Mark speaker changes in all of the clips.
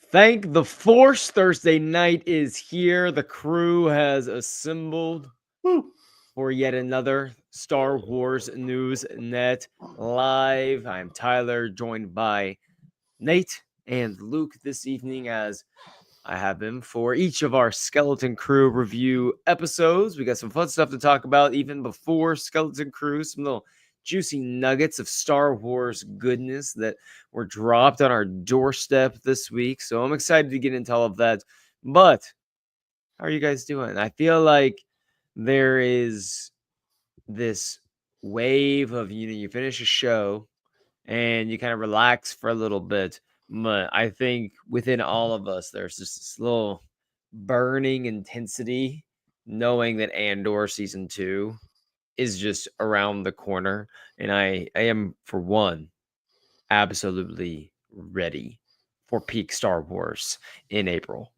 Speaker 1: Thank the Force. Thursday night is here. The crew has assembled
Speaker 2: Woo.
Speaker 1: for yet another Star Wars News Net Live. I'm Tyler, joined by Nate and Luke this evening as I have been for each of our Skeleton Crew review episodes. We got some fun stuff to talk about even before Skeleton Crew, some little juicy nuggets of Star Wars goodness that were dropped on our doorstep this week. So I'm excited to get into all of that. But how are you guys doing? I feel like there is this wave of, you finish a show and you kind of relax for a little bit. But I think within all of us, there's just this little burning intensity knowing that Andor season 2 is just around the corner. And I am, for one, absolutely ready for peak Star Wars in April.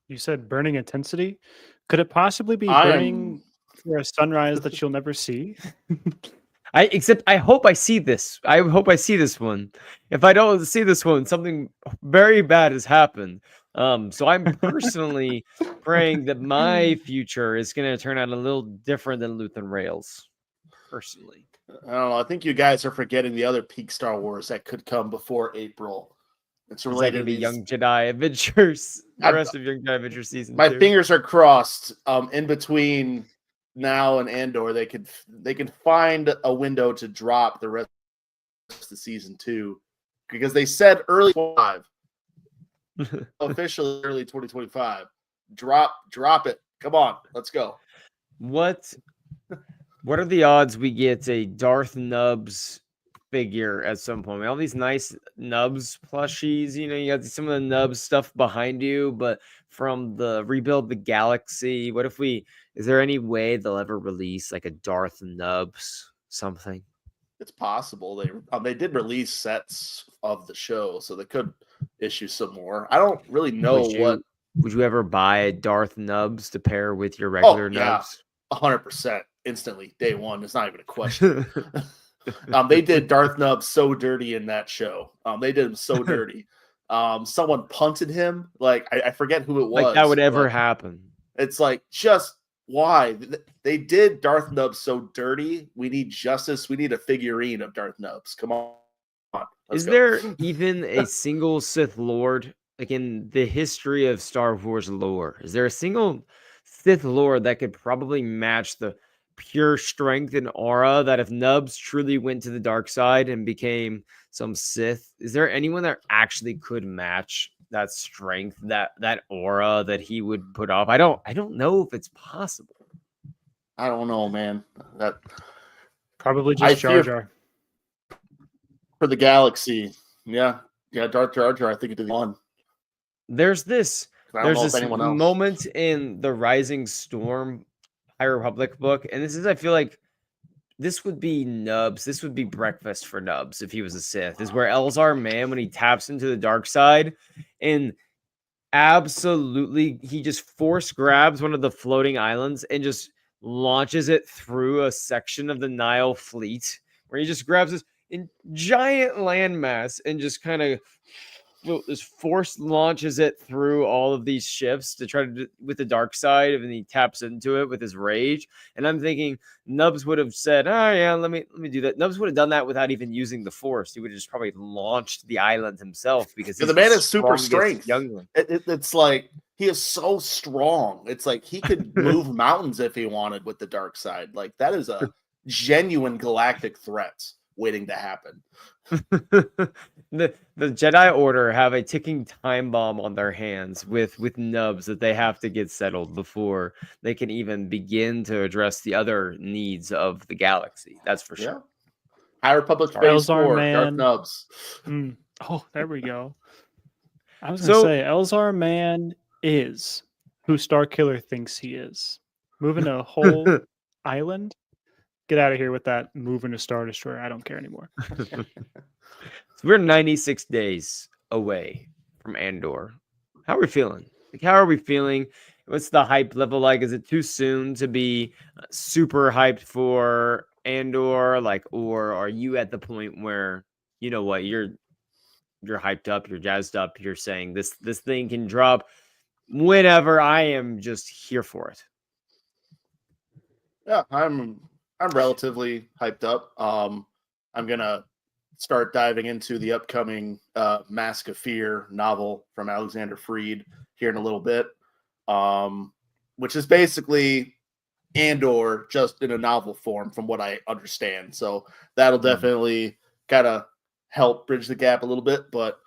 Speaker 3: You said burning intensity. Could it possibly be
Speaker 2: I
Speaker 3: burning for a sunrise that you'll never see?
Speaker 1: I hope I see this. I hope I see this one. If I don't see this one, something very bad has happened. So I'm personally praying that my future is going to turn out a little different than Luthen Rails. Personally,
Speaker 2: I don't know. I think you guys are forgetting the other peak Star Wars that could come before April. It's
Speaker 1: is that
Speaker 2: related
Speaker 1: going to
Speaker 2: to
Speaker 1: be
Speaker 2: these.
Speaker 1: Young Jedi Adventures? The rest of Young Jedi Adventures season
Speaker 2: My
Speaker 1: 2.
Speaker 2: fingers are crossed. In between now and Andor, they could find a window to drop the rest of season 2, because they said early 5, officially early 2025. Drop it. Come on, let's go.
Speaker 1: What are the odds we get a Darth Nubs figure at some point? All these nice Nubs plushies, you got some of the Nubs stuff behind you, but from the Rebuild the Galaxy, is there any way they'll ever release like a Darth Nubs something?
Speaker 2: It's possible. They did release sets of the show, so they could issue some more. I don't really know
Speaker 1: Would you ever buy a Darth Nubs to pair with your regular Nubs?
Speaker 2: 100% instantly, day one. It's not even a question. They did Darth Nubs so dirty in that show. They did him so dirty. Someone punted him. Like I forget who it was.
Speaker 1: Like that would ever happen. It's
Speaker 2: like, just why? They did Darth Nubs so dirty. We need justice. We need a figurine of Darth Nubs. Come on.
Speaker 1: Is there even a single Sith Lord, like in the history of Star Wars lore? Is there a single Sith Lord that could probably match the pure strength and aura that if Nubs truly went to the dark side and became some Sith? Is there anyone that actually could match that strength, that aura that he would put off? I don't know if it's possible.
Speaker 2: I don't know, man. That
Speaker 3: probably just Jar Jar
Speaker 2: for the galaxy. Yeah, Darth Jar Jar. I think it did one.
Speaker 1: There's this moment in the Rising Storm High Republic book, and I feel like this would be Nubs. This would be breakfast for Nubs if he was a Sith. Is where Elzar Mann, when he taps into the dark side, and absolutely he just force grabs one of the floating islands and just launches it through a section of the Nile fleet, where he just grabs this giant landmass and just kind of this force launches it through all of these ships to try to do with the dark side, and he taps into it with his rage. And I'm thinking Nubs would have said, "Oh yeah, let me do that." Nubs would have done that without even using the force. He would have just probably launched the island himself, because
Speaker 2: the man has super strength. It's like he is so strong. It's like he could move mountains if he wanted with the dark side. Like that is a genuine galactic threat waiting to happen.
Speaker 1: The Jedi Order have a ticking time bomb on their hands with Nubs that they have to get settled before they can even begin to address the other needs of the galaxy. That's for sure.
Speaker 2: High Republic Phase 4, Darth Nubs.
Speaker 3: Oh, there we go. I was going to say, Elzar Mann is who Starkiller thinks he is. Moving a whole island? Get out of here with that moving a Star Destroyer. I don't care anymore.
Speaker 1: So we're 96 days away from Andor. How are we feeling? How are we feeling? What's the hype level like? Is it too soon to be super hyped for Andor? Or are you at the point where, you know what, you're you're hyped up, you're jazzed up, you're saying this thing can drop whenever. I am just here for it.
Speaker 2: Yeah, I'm relatively hyped up. I'm gonna start diving into the upcoming Mask of Fear novel from Alexander Freed here in a little bit, which is basically Andor just in a novel form, from what I understand. So that'll definitely kind of help bridge the gap a little bit. But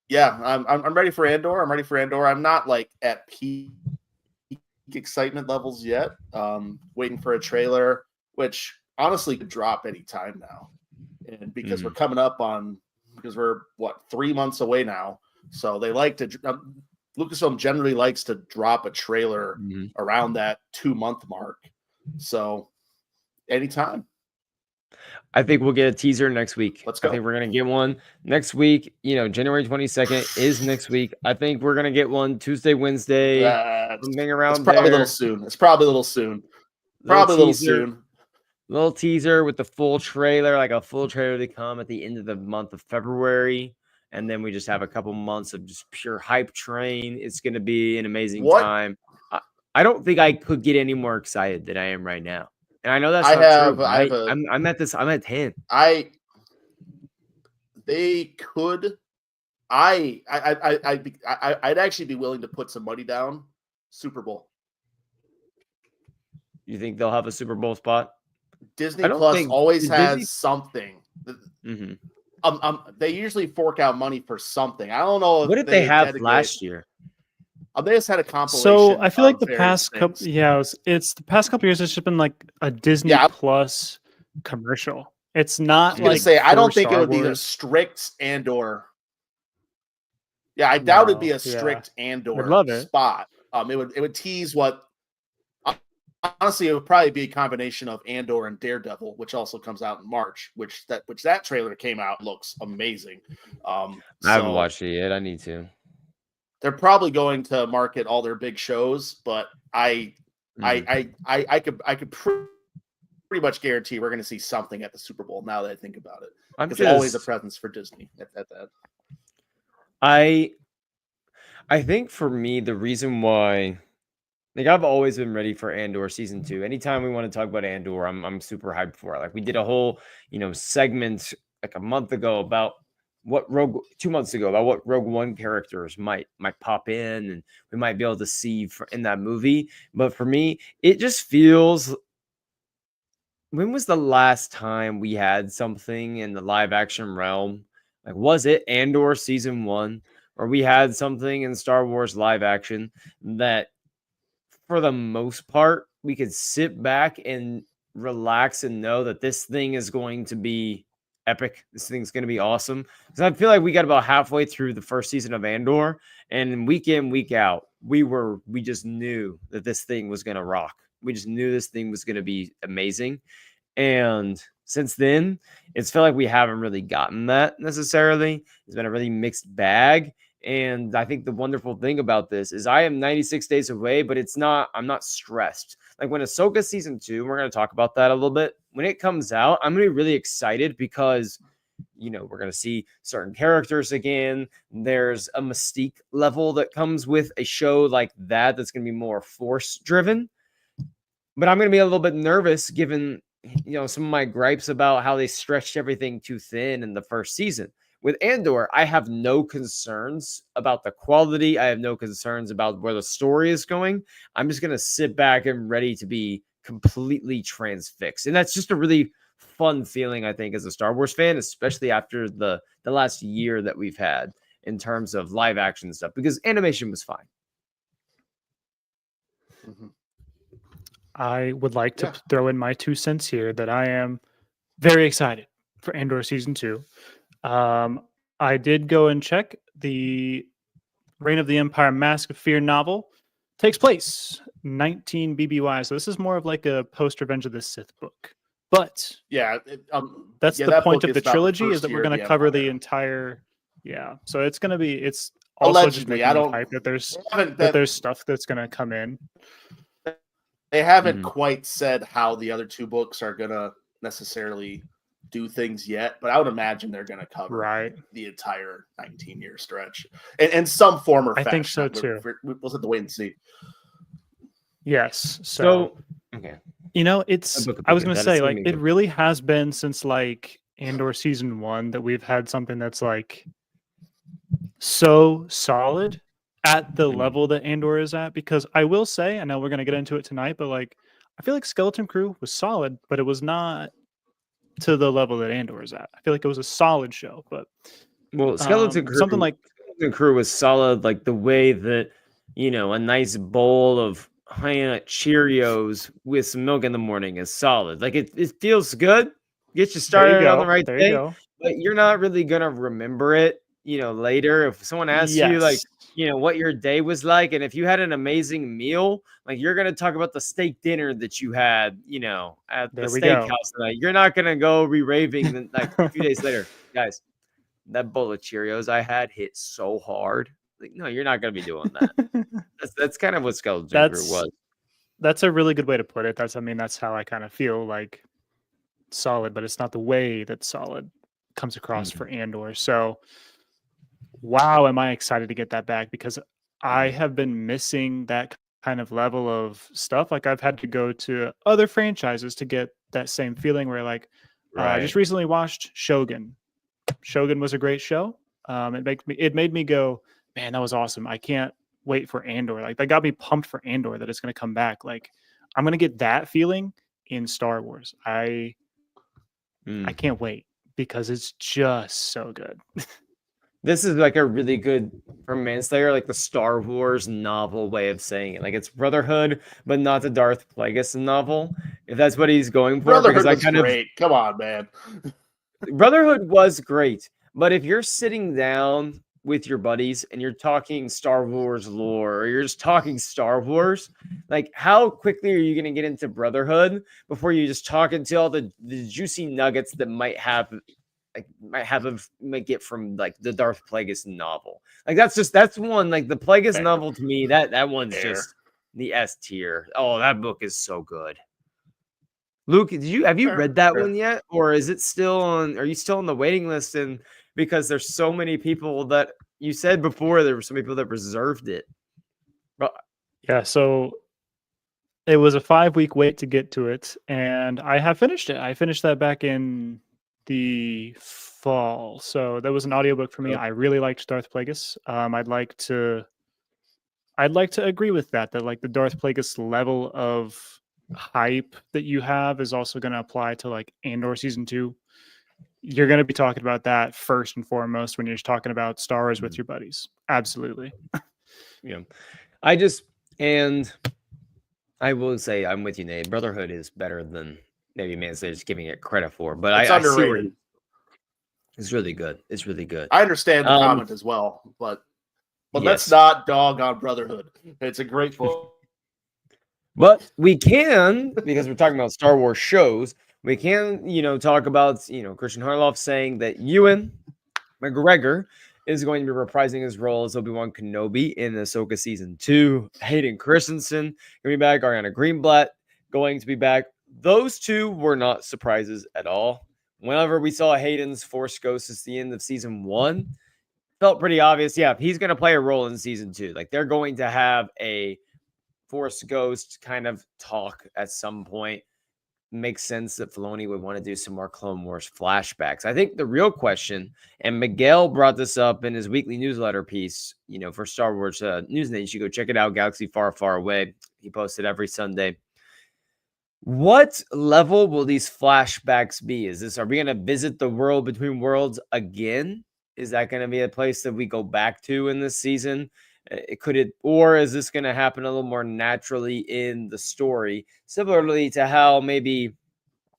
Speaker 2: yeah, I'm ready for Andor. I'm ready for Andor. I'm not like at peak excitement levels yet. Waiting for a trailer, which honestly could drop any time now. And because we're coming up on, because we're 3 months away now, so they like to Lucasfilm generally likes to drop a trailer around that 2-month mark. So anytime.
Speaker 1: I think we'll get a teaser next week.
Speaker 2: Let's go.
Speaker 1: I think we're gonna get one next week. January 22nd is next week. I think we're gonna get one Tuesday, Wednesday, something around
Speaker 2: it's probably
Speaker 1: there.
Speaker 2: a little soon. It's probably a little soon. Probably a little soon.
Speaker 1: Little teaser with the full trailer, like a full trailer to come at the end of the month of February. And then we just have a couple months of just pure hype train. It's going to be an amazing time. I don't think I could get any more excited than I am right now. And I know that's not true. I'm at 10.
Speaker 2: They could. I'd actually be willing to put some money down. Super Bowl.
Speaker 1: You think they'll have a Super Bowl spot?
Speaker 2: Disney Plus always has something. They usually fork out money for something. I don't know.
Speaker 1: What did they have last year?
Speaker 2: They just had a compilation.
Speaker 3: So I feel like the past couple, it's the past couple years. It's just been like a Disney Plus commercial. It's not like.
Speaker 2: I don't think it would be a strict Andor. Yeah, I doubt it'd be a strict Andor spot. It would tease what. Honestly, it would probably be a combination of Andor and Daredevil, which also comes out in March. Which that trailer came out looks amazing.
Speaker 1: I haven't watched it yet. I need to.
Speaker 2: They're probably going to market all their big shows, but I could pretty much guarantee we're going to see something at the Super Bowl. Now that I think about it, it's always a presence for Disney at that.
Speaker 1: I think for me, the reason why. Like, I've always been ready for Andor season 2. Anytime we want to talk about Andor, I'm super hyped for it. Like, we did a whole, segment like a month ago about what 2 months ago about what Rogue One characters might pop in and we might be able to see in that movie. But for me, it just feels. When was the last time we had something in the live action realm? Like, was it Andor season 1, or we had something in Star Wars live action that, for the most part, we could sit back and relax and know that this thing is going to be epic. This thing's going to be awesome. Because I feel like we got about halfway through the first season of Andor, and week in, week out, we just knew that this thing was going to rock. We just knew this thing was going to be amazing. And since then, it's felt like we haven't really gotten that necessarily. It's been a really mixed bag. And I think the wonderful thing about this is I am 96 days away, but I'm not stressed. Like when Ahsoka season 2, we're going to talk about that a little bit. When it comes out, I'm going to be really excited because, we're going to see certain characters again. There's a mystique level that comes with a show like that that's going to be more force driven. But I'm going to be a little bit nervous given, some of my gripes about how they stretched everything too thin in the first season. With Andor, I have no concerns about the quality. I have no concerns about where the story is going. I'm just going to sit back and ready to be completely transfixed. And that's just a really fun feeling, I think, as a Star Wars fan, especially after the last year that we've had in terms of live action stuff, because animation was fine.
Speaker 3: I would like to throw in my 2 cents here that I am very excited for Andor season 2. I did go and check the Reign of the Empire Mask of Fear novel. Takes place 19 BBY, so this is more of like a post Revenge of the Sith book. But that's the point of the trilogy, is that we're going to cover the entire. Yeah, so it's going to be. It's also
Speaker 2: allegedly.
Speaker 3: Just making hype that there's stuff that's going to come in.
Speaker 2: They haven't quite said how the other 2 books are going to necessarily do things yet, but I would imagine they're going to cover the entire 19-year stretch in some form or fashion.
Speaker 3: I think so too.
Speaker 2: We'll have to wait and see.
Speaker 3: Yes. So
Speaker 1: okay.
Speaker 3: You know, I was going to say, like, it really has been since like Andor season 1 that we've had something that's like so solid at the level that Andor is at. Because I will say, I know we're going to get into it tonight, but like, I feel like Skeleton Crew was solid, but it was not to the level that Andor is at. I feel like it was a solid show, but
Speaker 1: Skeleton Crew was solid, like the way that, you know, a nice bowl of Honey Nut Cheerios with some milk in the morning is solid. Like it feels good, gets you started on the right day, but you're not really gonna remember it, you know, later. If someone asks you, like, you know, what your day was like, and if you had an amazing meal, like, you're gonna talk about the steak dinner that you had, you know, at the steakhouse tonight. You're not gonna go re-raving like a few days later, guys. That bowl of Cheerios I had hit so hard. Like, no, you're not gonna be doing that. That's kind of what Skeleton Crew was.
Speaker 3: That's a really good way to put it. That's how I kind of feel like solid, but it's not the way that solid comes across for Andor. So, wow, am I excited to get that back, because I have been missing that kind of level of stuff. Like, I've had to go to other franchises to get that same feeling where, like, I just recently watched Shogun. Shogun was a great show. It made me go, man, that was awesome. I can't wait for Andor. Like, that got me pumped for Andor, that it's going to come back. Like, I'm going to get that feeling in Star Wars. I can't wait, because it's just so good.
Speaker 1: This is like a really good, for Manslayer, like the Star Wars novel way of saying it. Like, it's Brotherhood, but not the Darth Plagueis novel, if that's what he's going for.
Speaker 2: Brotherhood was great. Come on, man.
Speaker 1: Brotherhood was great, but if you're sitting down with your buddies and you're talking Star Wars lore, or you're just talking Star Wars, like, how quickly are you going to get into Brotherhood before you just talk into all the juicy nuggets that might get from like the Darth Plagueis novel? Like, that's one, like the Plagueis novel, to me, that one's just the S tier. Oh, that book is so good. Luke, have you read that one yet, or is it still on? Are you still on the waiting list? And because there's so many people that you said before, there were some people that reserved it.
Speaker 3: Yeah, so it was a 5-week wait to get to it, and I have finished it. I finished that back in the fall, so that was an audiobook for me. I really liked Darth Plagueis. I'd like to agree with that like the Darth Plagueis level of hype that you have is also going to apply to like Andor season 2. You're going to be talking about that first and foremost when you're talking about Star Wars with your buddies. Absolutely.
Speaker 1: Yeah. And I will say, I'm with you, Nate. Brotherhood is better than maybe Manslayer's giving it credit for, but
Speaker 2: it's underrated.
Speaker 1: It's really good. It's really good.
Speaker 2: I understand the comment as well, but let's not dog on Brotherhood. It's a great book.
Speaker 1: But we can, because we're talking about Star Wars shows, we can, talk about, Christian Harloff saying that Ewan McGregor is going to be reprising his role as Obi-Wan Kenobi in Ahsoka Season 2. Hayden Christensen going to be back. Ariana Greenblatt going to be back. Those two were not surprises at all. Whenever we saw Hayden's Force Ghost at the end of Season 1, felt pretty obvious. Yeah, he's going to play a role in Season 2. Like, they're going to have a Force Ghost kind of talk at some point. Makes sense that Filoni would want to do some more Clone Wars flashbacks. I think the real question, and Miguel brought this up in his weekly newsletter piece, for Star Wars Newsnet. You should go check it out. Galaxy Far, Far Away. He posts it every Sunday. What level will these flashbacks be? Are we going to visit the world between worlds again? Is that going to be a place that we go back to in this season? Or is this going to happen a little more naturally in the story, similarly to how maybe,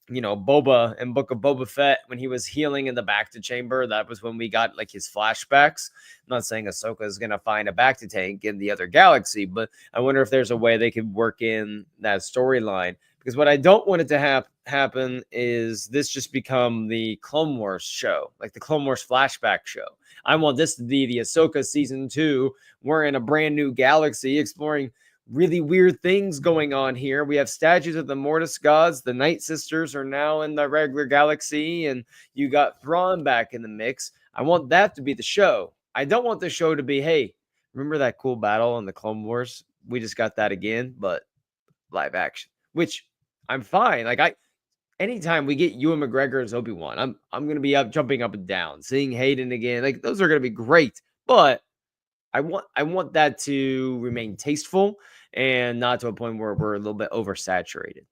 Speaker 1: Boba and Book of Boba Fett, when he was healing in the Bacta chamber, that was when we got like his flashbacks. I'm not saying Ahsoka is going to find a Bacta tank in the other galaxy, but I wonder if there's a way they could work in that storyline. Because what I don't want it to happen is this just become the Clone Wars show, like the Clone Wars flashback show. I want this to be the Ahsoka Season 2. We're in a brand new galaxy exploring really weird things going on here. We have statues of the Mortis gods. The Night Sisters are now in the regular galaxy, and you got Thrawn back in the mix. I want that to be the show. I don't want the show to be, hey, remember that cool battle in the Clone Wars? We just got that again, but live action, which I'm fine. Like anytime we get Ewan McGregor as Obi-Wan, I'm gonna be jumping up and down, seeing Hayden again. Like those are gonna be great, but I want that to remain tasteful and not to a point where we're a little bit oversaturated.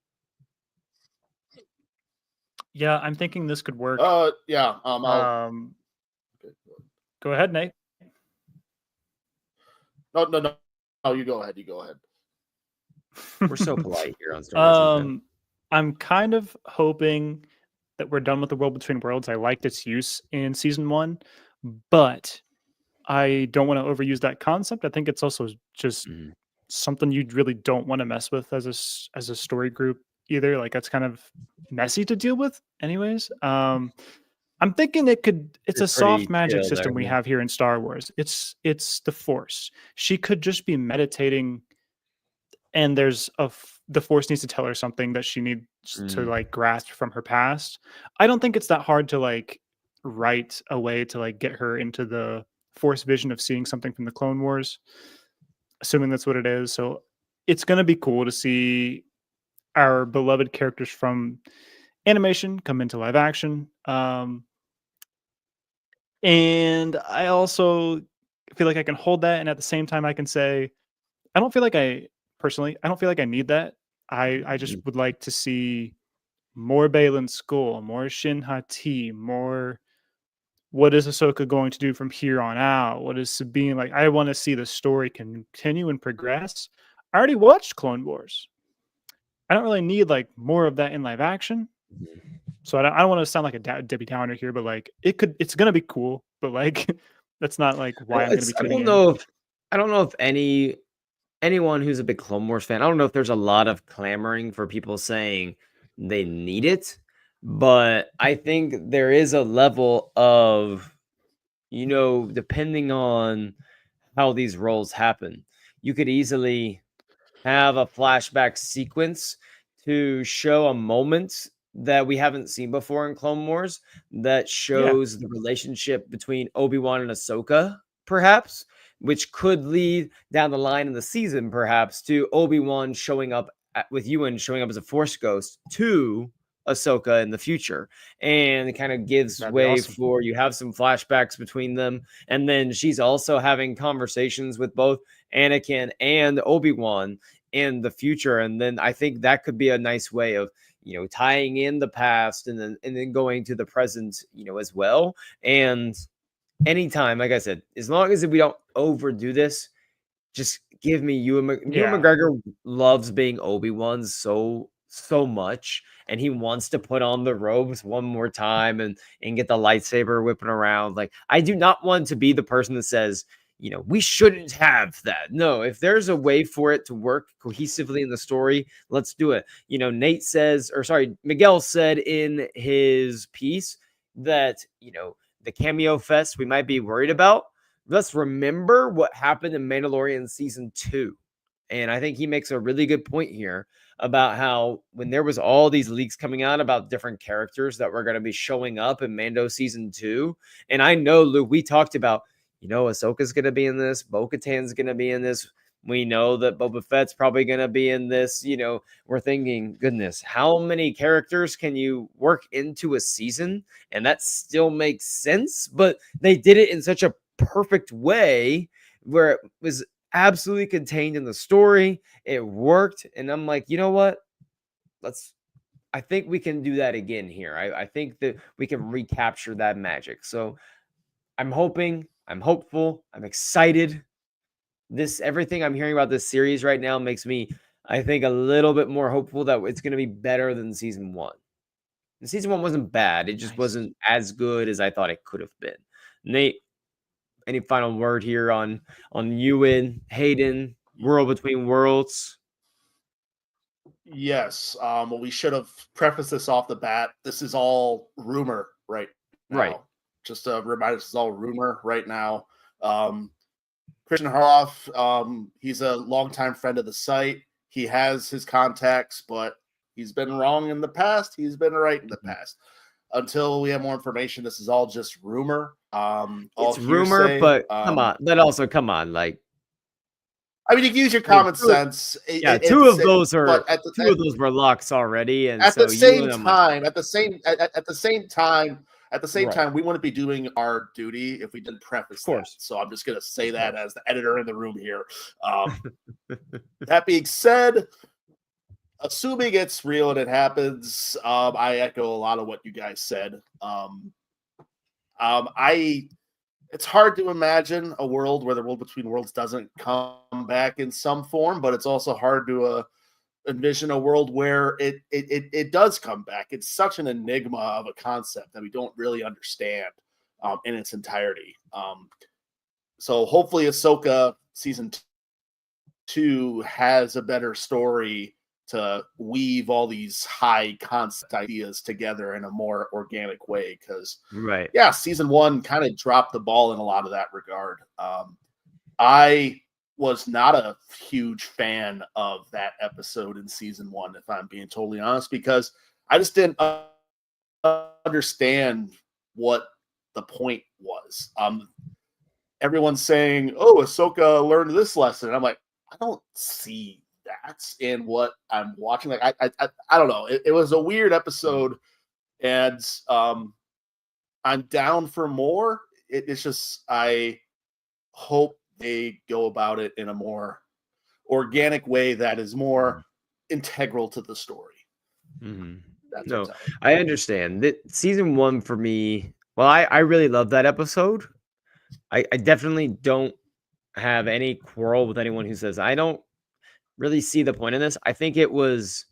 Speaker 3: Yeah, I'm thinking this could work.
Speaker 2: Yeah.
Speaker 3: Go ahead, Nate.
Speaker 2: No. You go ahead.
Speaker 1: We're so polite here on Star Wars.
Speaker 3: I'm kind of hoping that we're done with the World Between Worlds. I liked its use in season 1, but I don't want to overuse that concept. I think it's also just something you really don't want to mess with as a story group either. Like that's kind of messy to deal with anyways. I'm thinking it's a soft magic system we have here in Star Wars. It's the Force. She could just be meditating and the Force needs to tell her something that she needs to like grasp from her past. I don't think it's that hard to like write a way to like get her into the Force vision of seeing something from the Clone Wars, assuming that's what it is. So it's going to be cool to see our beloved characters from animation come into live action. And I also feel like I can hold that, and at the same time I can say I don't feel like I don't feel like I need that. I just would like to see more Baylan Skoll, more Shin Hati, more what is Ahsoka going to do from here on out? What is Sabine like? I want to see the story continue and progress. I already watched Clone Wars. I don't really need like more of that in live action. So I don't want to sound like a Debbie Downer here, but like it's gonna be cool, but like that's not like why I'm gonna be tuning in.
Speaker 1: I don't know if anyone who's a big Clone Wars fan, I don't know if there's a lot of clamoring for people saying they need it, but I think there is a level of, depending on how these roles happen, you could easily have a flashback sequence to show a moment that we haven't seen before in Clone Wars that shows the relationship between Obi-Wan and Ahsoka, perhaps, which could lead down the line in the season, perhaps, to Obi-Wan showing up with Ewan showing up as a Force ghost to Ahsoka in the future. And it kind of gives way for you have some flashbacks between them. And then she's also having conversations with both Anakin and Obi-Wan in the future. And then I think that could be a nice way of, tying in the past and then going to the present, as well. And anytime, like I said, as long as we don't overdo this, just give me Ewan McGregor loves being Obi-Wan so much, and he wants to put on the robes one more time and get the lightsaber whipping around. Like, I do not want to be the person that says, we shouldn't have that. No, if there's a way for it to work cohesively in the story, let's do it. Miguel said in his piece that, the cameo fest we might be worried about. Let's remember what happened in Mandalorian season 2. And I think he makes a really good point here about how when there was all these leaks coming out about different characters that were going to be showing up in Mando season 2. And I know, Luke, we talked about, Ahsoka's going to be in this. Bo-Katan's going to be in this. We know that Boba Fett's probably going to be in this. We're thinking, goodness, how many characters can you work into a season? And that still makes sense. But they did it in such a perfect way where it was absolutely contained in the story. It worked. And I'm like, you know what? I think we can do that again here. I think that we can recapture that magic. So I'm hopeful, I'm excited. Everything I'm hearing about this series right now makes me, I think, a little bit more hopeful that it's going to be better than season 1. And season 1 wasn't bad. It just wasn't as good as I thought it could have been. Nate, any final word here on Ewan, Hayden, World Between Worlds?
Speaker 2: Yes. Well, we should have prefaced this off the bat. This is all rumor right now.
Speaker 1: Right.
Speaker 2: Just to remind us, it's all rumor right now. Christian Harloff, he's a longtime friend of the site. He has his contacts, but he's been wrong in the past. He's been right in the past. Until we have more information, this is all just rumor.
Speaker 1: It's rumor, but come on. Like,
Speaker 2: I mean, you can use your common sense.
Speaker 1: Two of those were locks already, and
Speaker 2: at
Speaker 1: so
Speaker 2: the same
Speaker 1: you and
Speaker 2: time, at the same time, we wouldn't be doing our duty if we didn't preface that. So I'm just gonna say that as the editor in the room here. That being said, assuming it's real and it happens, I echo a lot of what you guys said. It's hard to imagine a world where the World Between Worlds doesn't come back in some form, but it's also hard to envision a world where it does come back. It's such an enigma of a concept that we don't really understand in its entirety. So hopefully Ahsoka season 2 has a better story to weave all these high concept ideas together in a more organic way. Because season 1 kind of dropped the ball in a lot of that regard. I was not a huge fan of that episode in season 1, if I'm being totally honest, because I just didn't understand what the point was. Everyone's saying, "Oh, Ahsoka learned this lesson." And I'm like, I don't see that's in what I'm watching. Like, I don't know. It was a weird episode, and I'm down for more. It's just, I hope they go about it in a more organic way that is more integral to the story.
Speaker 1: No, I understand that season 1 for me. Well, I really love that episode. I definitely don't have any quarrel with anyone who says I don't really see the point in this. I think it was,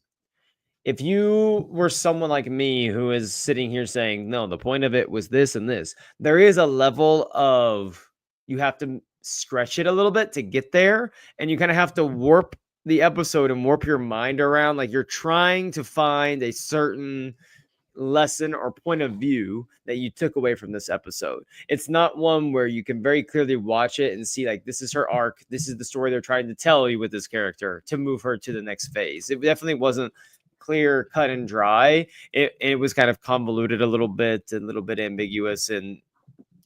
Speaker 1: if you were someone like me who is sitting here saying, no, the point of it was this and this, there is a level of, you have to stretch it a little bit to get there, and you kind of have to warp the episode and warp your mind around. Like, you're trying to find a certain lesson or point of view that you took away from this episode. It's not one where you can very clearly watch it and see, like, this is her arc, this is the story they're trying to tell you with this character to move her to the next phase. It definitely wasn't clear cut and dry. It was kind of convoluted a little bit ambiguous, and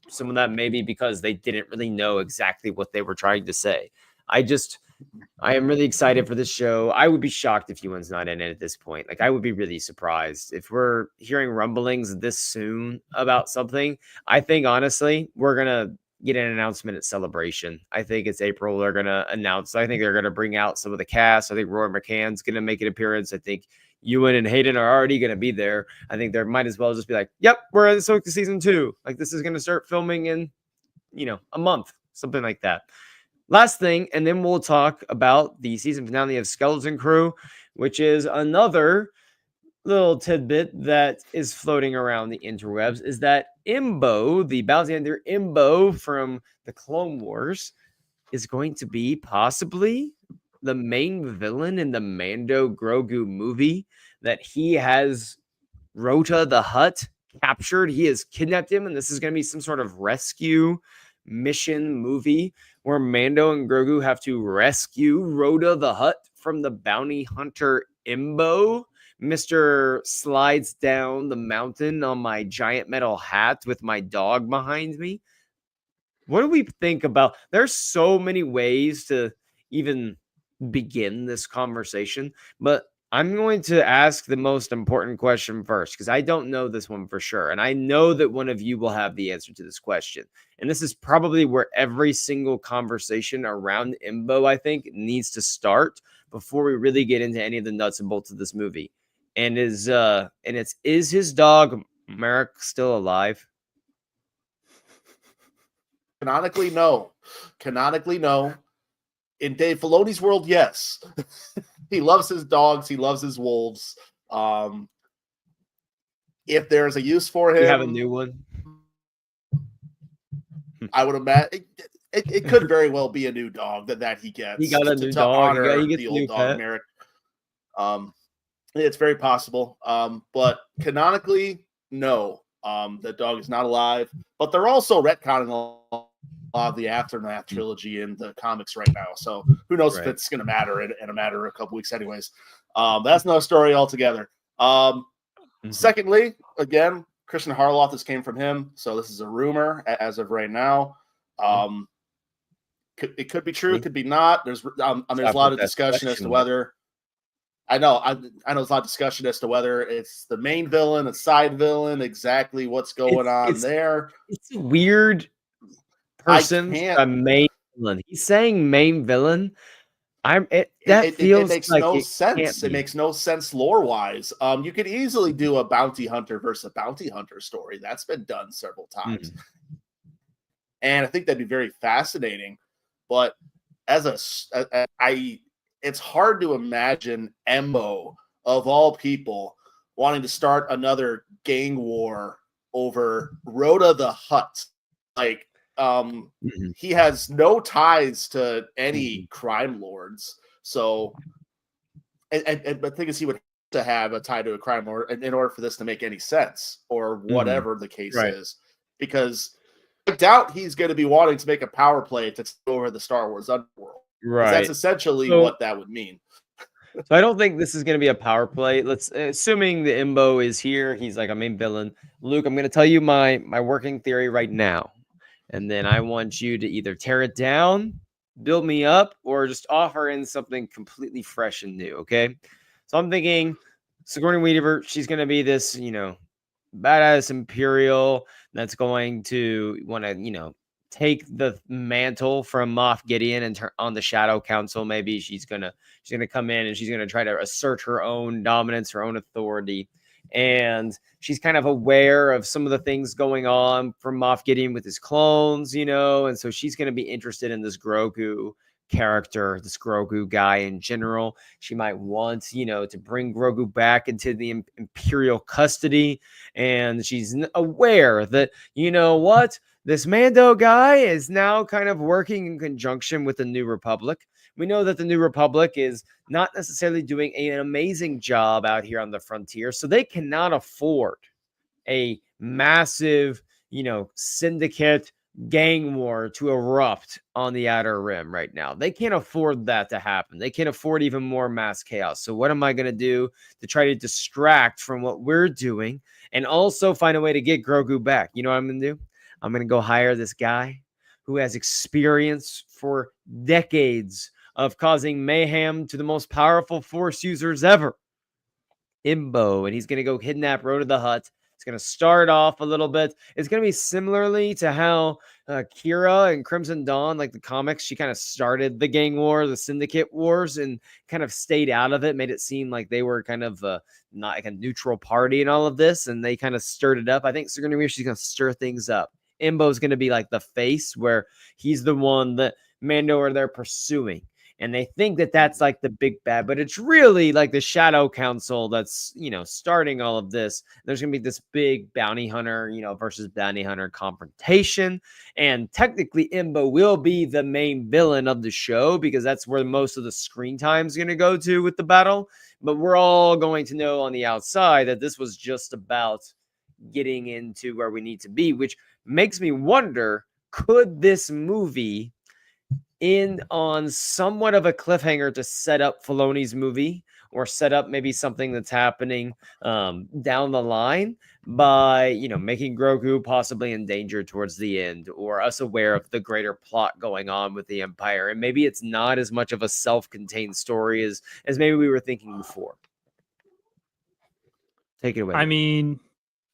Speaker 1: some of that maybe because they didn't really know exactly what they were trying to say. I am really excited for this show. I would be shocked if Ewan's not in it at this point. Like, I would be really surprised if we're hearing rumblings this soon about something. I think, honestly, we're going to get an announcement at Celebration. I think it's April. They're going to announce. I think they're going to bring out some of the cast. I think Roy McCann's going to make an appearance. I think Ewan and Hayden are already going to be there. I think there might as well just be like, yep, we're in Ahsoka season 2. Like, this is going to start filming in, a month, something like that. Last thing, and then we'll talk about the season finale of Skeleton Crew, which is another little tidbit that is floating around the interwebs, is that Imbo, the bounty hunter Imbo from the Clone Wars, is going to be possibly the main villain in the Mando Grogu movie, that he has Rota the Hutt captured. He has kidnapped him, and this is going to be some sort of rescue mission movie where Mando and Grogu have to rescue Rota the Hutt from the bounty hunter Imbo. Mr. Slides down the mountain on my giant metal hat with my dog behind me. What do we think about? There's so many ways to even begin this conversation, but I'm going to ask the most important question first, because I don't know this one for sure. And I know that one of you will have the answer to this question. And this is probably where every single conversation around Imbo, I think, needs to start before we really get into any of the nuts and bolts of this movie. And is his dog Merrick still alive?
Speaker 2: Canonically, no. In Dave Filoni's world, yes. He loves his dogs. He loves his wolves. If there's a use for him,
Speaker 1: you have a new one.
Speaker 2: I would imagine it could very well be a new dog that he gets.
Speaker 1: He got a new dog. He gets
Speaker 2: the
Speaker 1: old
Speaker 2: dog, Merrick. It's very possible. But canonically, no. The dog is not alive. But they're also retconning the Aftermath trilogy in the comics right now. So who knows if it's going to matter in a matter of a couple weeks anyways. That's another story altogether. Secondly, again, Christian Harloff, this came from him. So this is a rumor as of right now. It could be true. It could be not. There's a lot of discussion as to whether I know there's a lot of discussion as to whether it's the main villain, a side villain, exactly what's going on there.
Speaker 1: It's a weird person, a main villain. He's saying main villain. It
Speaker 2: makes
Speaker 1: like
Speaker 2: no sense. It makes no sense lore wise. You could easily do a bounty hunter versus a bounty hunter story. That's been done several times, and I think that'd be very fascinating. But it's hard to imagine Embo, of all people, wanting to start another gang war over Rhoda the Hutt. Like, he has no ties to any crime lords. So, and the thing is, he would have to have a tie to a crime lord in order for this to make any sense, or whatever the case is, because I doubt he's going to be wanting to make a power play to take over the Star Wars underworld. Right. That's essentially what that would mean.
Speaker 1: So I don't think this is going to be a power play. Assuming the Imbo is here, he's like a main villain. Luke, I'm going to tell you my working theory right now. And then I want you to either tear it down, build me up, or just offer in something completely fresh and new, okay? So I'm thinking Sigourney Weaver, she's going to be this, badass Imperial that's going to want to, take the mantle from Moff Gideon and turn on the Shadow Council. Maybe she's gonna come in and she's gonna try to assert her own dominance, her own authority. And she's kind of aware of some of the things going on from Moff Gideon with his clones, and so she's going to be interested in this Grogu character, this Grogu guy in general. She might want, to bring Grogu back into the Imperial custody. And she's aware that, this Mando guy is now kind of working in conjunction with the New Republic. We know that the New Republic is not necessarily doing an amazing job out here on the frontier, so they cannot afford a massive, syndicate gang war to erupt on the Outer Rim right now. They can't afford that to happen. They can't afford even more mass chaos. So what am I going to do to try to distract from what we're doing and also find a way to get Grogu back? You know what I'm going to do? I'm going to go hire this guy who has experience for decades of causing mayhem to the most powerful Force users ever, Imbo, and he's going to go kidnap Rhoda the Hutt. It's going to start off a little bit. It's going to be similarly to how Kira and Crimson Dawn, like the comics, she kind of started the gang war, the syndicate wars, and kind of stayed out of it, made it seem like they were kind of not like a neutral party in all of this, and they kind of stirred it up. I think Sigourney Weaver, she's going to stir things up. Imbo's going to be like the face, where he's the one that Mando are there pursuing. And they think that that's like the big bad, but it's really like the Shadow Council that's, starting all of this. There's going to be this big bounty hunter, versus bounty hunter confrontation. And technically Imbo will be the main villain of the show because that's where most of the screen time is going to go to with the battle. But we're all going to know on the outside that this was just about getting into where we need to be, which makes me wonder, could this movie end on somewhat of a cliffhanger to set up Filoni's movie, or set up maybe something that's happening down the line by, making Grogu possibly endangered towards the end, or us aware of the greater plot going on with the Empire. And maybe it's not as much of a self-contained story as maybe we were thinking before. Take it away.
Speaker 3: I mean,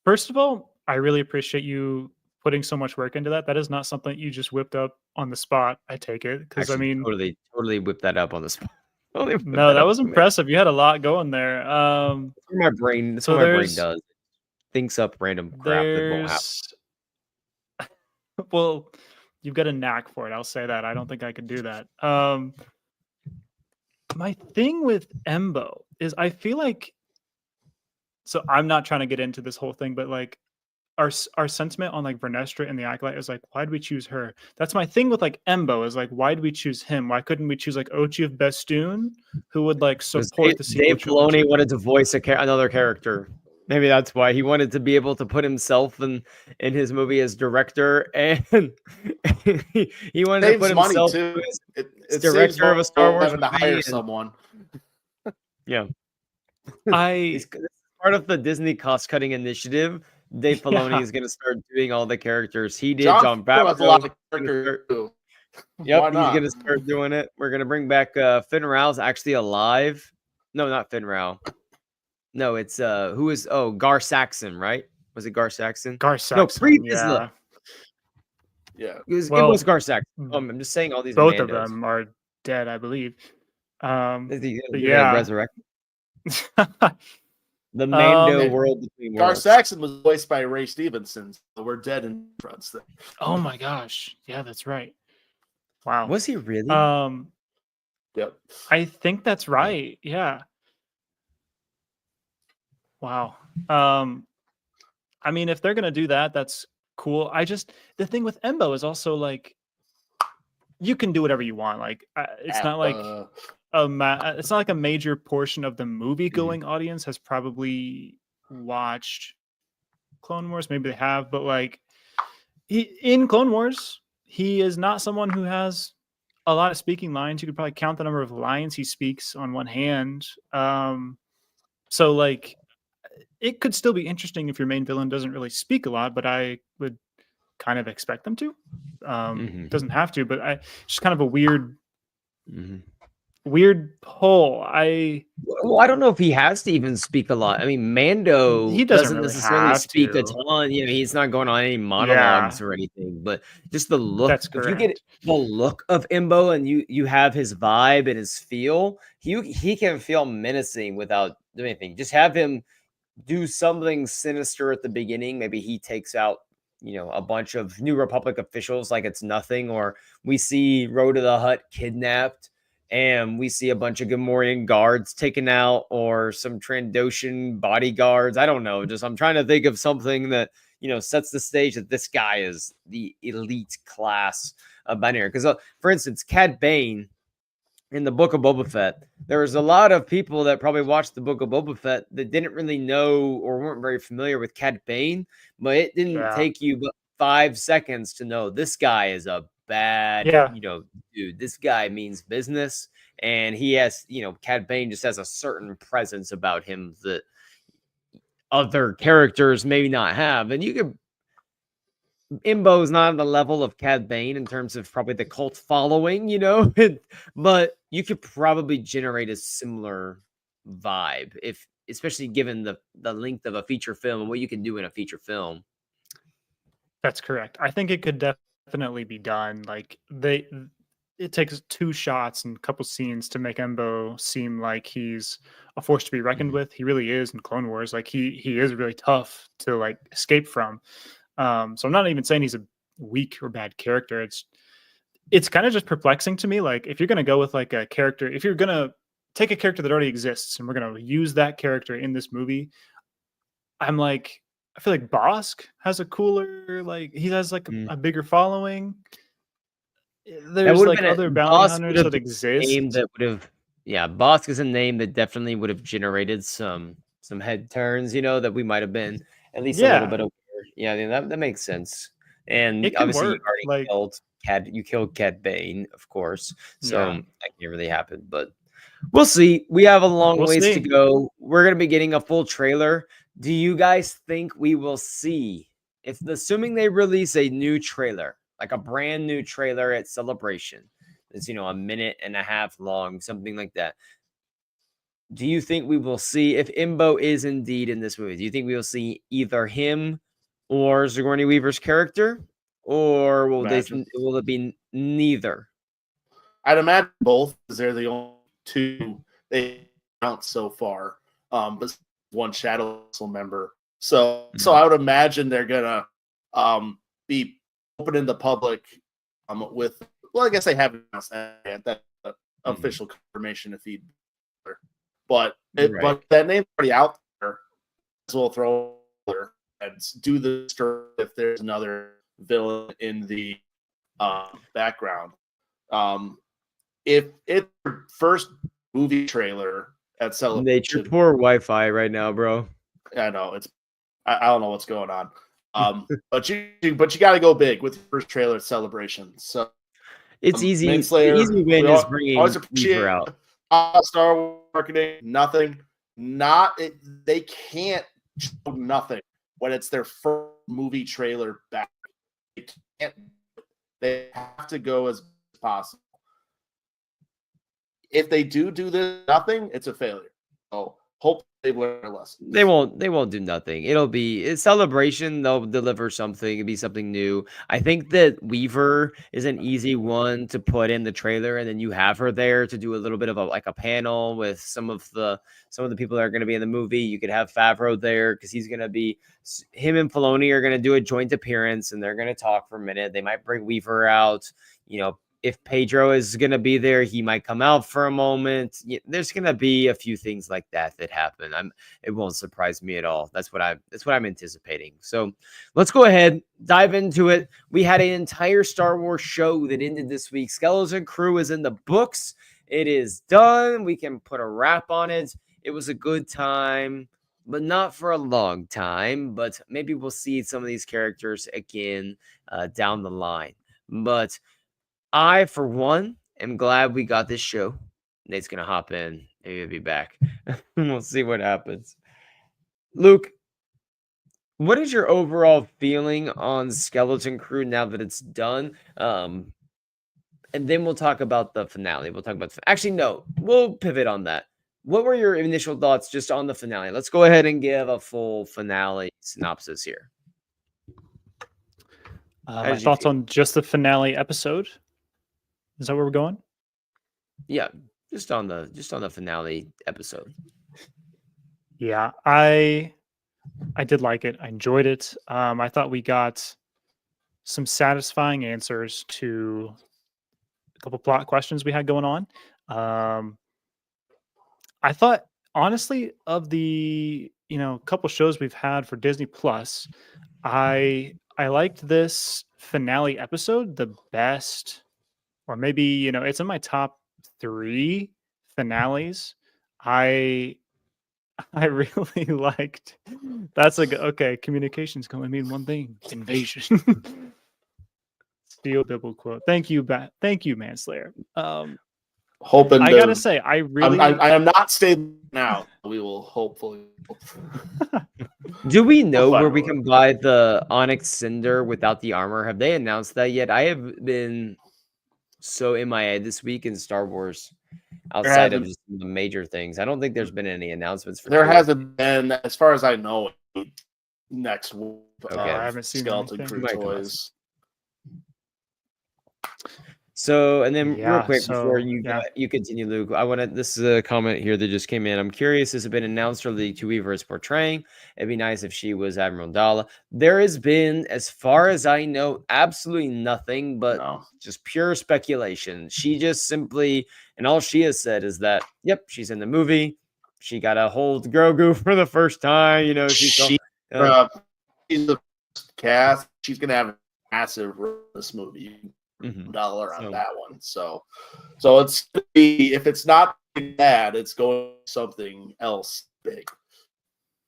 Speaker 3: first of all, I really appreciate you putting so much work into that. That is not something you just whipped up on the spot, I take it. Because
Speaker 1: totally whipped that up on the spot.
Speaker 3: No, that was impressive. You had a lot going there.
Speaker 1: That's what my brain does. Thinks up random crap that won't happen.
Speaker 3: Well, you've got a knack for it. I'll say that. I don't think I could do that. My thing with Embo is I feel like, so I'm not trying to get into this whole thing, but like our sentiment on like Vernestra and the Acolyte is like, why'd we choose her? That's my thing with like Embo, is like, why'd we choose him? Why couldn't we choose like Ochi of Bestoon, who would like support the sequel?
Speaker 1: Dave Filoni wanted to voice another character. Maybe that's why he wanted to be able to put himself in his movie as director, and he wanted to put
Speaker 2: Saves money
Speaker 1: himself
Speaker 2: too.
Speaker 1: as
Speaker 2: It saves
Speaker 1: director of a
Speaker 2: money
Speaker 1: Star Wars
Speaker 2: having to
Speaker 1: movie.
Speaker 2: hire
Speaker 1: And,
Speaker 2: someone.
Speaker 1: yeah,
Speaker 3: I
Speaker 1: this is part of the Disney cost-cutting initiative. Dave Filoni
Speaker 3: yeah.
Speaker 1: is going to start doing all the characters. He did
Speaker 2: John
Speaker 1: John
Speaker 2: Favreau has a lot
Speaker 1: Favreau.
Speaker 2: of characters too.
Speaker 1: Yep,
Speaker 2: Why
Speaker 1: he's
Speaker 2: not?
Speaker 1: gonna start doing it. We're gonna bring back Finn Rao's actually alive. No, not Finn Rao. No, it's who is Gar Saxon, right? Was it Gar Saxon?
Speaker 3: Gar
Speaker 1: No, Pre
Speaker 3: Saxon,
Speaker 1: Vizsla.
Speaker 2: Yeah.
Speaker 1: It was
Speaker 3: Well,
Speaker 1: Gar Saxon. I'm just saying all these
Speaker 3: both of
Speaker 1: Mandos.
Speaker 3: them are dead, I believe.
Speaker 1: Is he
Speaker 3: But
Speaker 1: gonna
Speaker 3: yeah.
Speaker 1: resurrect the Mando
Speaker 2: and
Speaker 1: world between
Speaker 2: Gar
Speaker 1: worlds?
Speaker 2: Saxon was voiced by Ray Stevenson, so we're dead in fronts there.
Speaker 3: Oh my gosh. Yeah, that's right. Wow.
Speaker 1: Was he really?
Speaker 2: Yep.
Speaker 3: I think that's right. Yeah. Wow. I mean, if they're gonna do that, that's cool. The thing with Embo is also like you can do whatever you want. Like it's not like it's not like a major portion of the movie going audience has probably watched Clone Wars. Maybe they have, but like in Clone Wars, he is not someone who has a lot of speaking lines. You could probably count the number of lines he speaks on one hand. So like it could still be interesting if your main villain doesn't really speak a lot, but I would kind of expect them to. Doesn't have to, but it's just kind of a weird pull.
Speaker 1: I don't know if he has to even speak a lot. I mean, Mando
Speaker 3: He doesn't really
Speaker 1: necessarily
Speaker 3: have
Speaker 1: speak a
Speaker 3: to.
Speaker 1: ton. You know, he's not going on any monologues or anything. But just the look.
Speaker 3: That's
Speaker 1: If you get
Speaker 3: correct.
Speaker 1: the look of Imbo and you have his vibe and his feel, he can feel menacing without doing anything. Just have him do something sinister at the beginning. Maybe he takes out, a bunch of New Republic officials like it's nothing, or we see Rhoda the Hutt kidnapped and we see a bunch of Gamorrean guards taken out, or some Trandoshan bodyguards. I don't know. Just I'm trying to think of something that sets the stage that this guy is the elite class of binary. Because, for instance, Cad Bane in the Book of Boba Fett, there was a lot of people that probably watched the Book of Boba Fett that didn't really know or weren't very familiar with Cad Bane, but it didn't take you but 5 seconds to know this guy is a bad, dude. This guy means business, and he has, Cad Bane just has a certain presence about him that other characters maybe not have. And you could Imbo's not on the level of Cad Bane in terms of probably the cult following, but you could probably generate a similar vibe, especially given the length of a feature film and what you can do in a feature film.
Speaker 3: That's correct. I think it could definitely be done. Like it takes 2 shots and a couple scenes to make Embo seem like he's a force to be reckoned with. He really is in Clone Wars. Like he is really tough to like escape from. So I'm not even saying he's a weak or bad character. It's kind of just perplexing to me. Like if you're going to go with like a character, if you're going to take a character that already exists and we're going to use that character in this movie, I feel like Bosk has a cooler, like he has like a bigger following. There's like other bounty hunters that exist.
Speaker 1: Bosk is a name that definitely would have generated some head turns, that we might have been at least a little bit aware. Yeah, I mean, that makes sense. And obviously you already killed Cad Bane, of course. So that can't really happen, but we'll see. We have a long ways to go. We're going to be getting a full trailer. Do you guys think we will see, assuming they release a new trailer, like a brand new trailer at Celebration, it's, a minute and a half long, something like that. Do you think we will see, if Imbo is indeed in this movie, do you think we will see either him or Sigourney Weaver's character, or will it be neither?
Speaker 2: I'd imagine both, because they're the only 2 they count so far. But one Shadow Council member. So I would imagine they're gonna be opening the public with. Well, I guess they haven't announced that official confirmation if he. But that name's already out there. So we'll throw there and do the story if there's another villain in the background. If it's your first movie trailer at Celebration,
Speaker 1: Nate, you're poor Wi-Fi right now, bro.
Speaker 2: I know it's. I don't know what's going on. But you got to go big with your first trailer Celebration. So
Speaker 1: It's easy. The
Speaker 2: Manslayer,
Speaker 1: easy win
Speaker 2: we
Speaker 1: is
Speaker 2: always
Speaker 1: bringing
Speaker 2: appreciate
Speaker 1: Weaver out.
Speaker 2: Star Wars marketing. Nothing. They can't show nothing when it's their first movie trailer back. They can't. They have to go as possible. If they do this nothing, it's a failure. So hope they learn a lesson.
Speaker 1: They won't do nothing. It'll be a celebration. They'll deliver something. It'll be something new. I think that Weaver is an easy one to put in the trailer, and then you have her there to do a little bit of a panel with some of the people that are going to be in the movie. You could have Favreau there because he's going to be him and Filoni are going to do a joint appearance, and they're going to talk for a minute. They might bring Weaver out. If Pedro is going to be there, he might come out for a moment. There's going to be a few things like that happen. It won't surprise me at all. That's what I'm anticipating. So let's go ahead, dive into it. We had an entire Star Wars show that ended this week. Skeleton Crew is in the books. It is done. We can put a wrap on it. It was a good time, but not for a long time. But maybe we'll see some of these characters again down the line. But I, for one, am glad we got this show. Nate's going to hop in. Maybe he'll be back. We'll see what happens. Luke, what is your overall feeling on Skeleton Crew now that it's done? And then we'll talk about the finale. Actually, no. We'll pivot on that. What were your initial thoughts just on the finale? Let's go ahead and give a full finale synopsis here.
Speaker 3: My thoughts on just the finale episode? Is that where we're going?
Speaker 1: Yeah, just on the finale episode.
Speaker 3: Yeah, I did like it. I enjoyed it. I thought we got some satisfying answers to a couple plot questions we had going on. I thought, honestly, of the couple shows we've had for Disney Plus, I liked this finale episode the best. Or maybe, it's in my top 3 finales. I really liked. That's okay. Communications can only mean one thing: invasion. Steel double quote. Thank you, Manslayer.
Speaker 2: Hoping
Speaker 3: I gotta say, I
Speaker 2: am not stable now. We will hopefully.
Speaker 1: Do we know where we can buy the Onyx Cinder without the armor? Have they announced that yet? I have been so MIA this week in Star Wars outside of just the major things. I don't think there's been any announcements for
Speaker 2: there hasn't been, as far as I know, next week.
Speaker 3: Okay, I haven't seen
Speaker 2: Skeleton Crew toys.
Speaker 1: So, and then real quick before you continue, Luke, this is a comment here that just came in. I'm curious, has it been announced or leaked who Weaver is portraying? It'd be nice if she was Admiral Dala. There has been, as far as I know, absolutely nothing but just pure speculation. She just simply, and all she has said is that, yep, she's in the movie. She got to hold Grogu for the first time. She's
Speaker 2: the cast. She's going to have a massive role in this movie. Dollar on that one, so it's gonna be, if it's not bad, it's going something else big.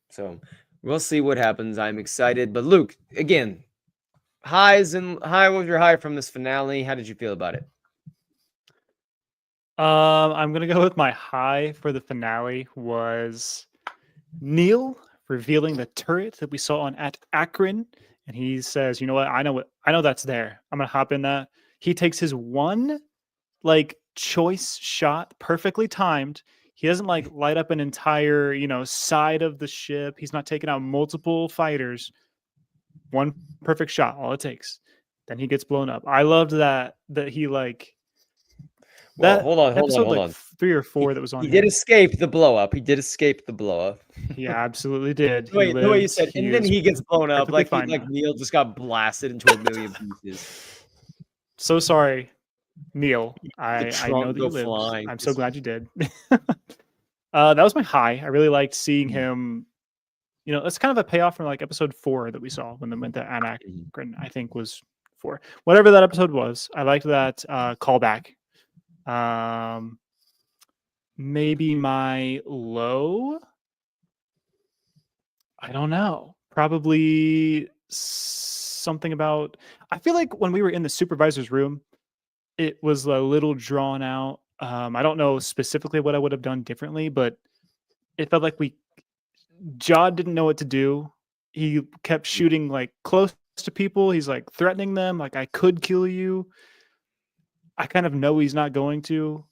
Speaker 1: So we'll see what happens. I'm excited, but Luke, again, what was your high from this finale? How did you feel about it?
Speaker 3: I'm gonna go with my high for the finale was Neil revealing the turret that we saw at Akron. And he says, you know what? I know that's there. I'm going to hop in that. He takes his one choice shot, perfectly timed. He doesn't light up an entire, side of the ship. He's not taking out multiple fighters. One perfect shot, all it takes. Then he gets blown up. I loved that he
Speaker 1: hold on.
Speaker 3: 3 or 4 that was on.
Speaker 1: He did escape the blow up.
Speaker 3: He absolutely did.
Speaker 1: Wait, the way you said, and then he gets blown up. Neil just got blasted into a million pieces.
Speaker 3: So sorry, Neil. I know that you lived. I'm so glad you did. That was my high. I really liked seeing him. It's kind of a payoff from episode 4 that we saw when they went to Akron. I think was 4. Whatever that episode was, I liked that callback. Maybe my low. I don't know. Probably something about. I feel like when we were in the supervisor's room, it was a little drawn out. I don't know specifically what I would have done differently, but it felt like Jod didn't know what to do. He kept shooting like close to people. He's like threatening them, like I could kill you. I kind of know he's not going to.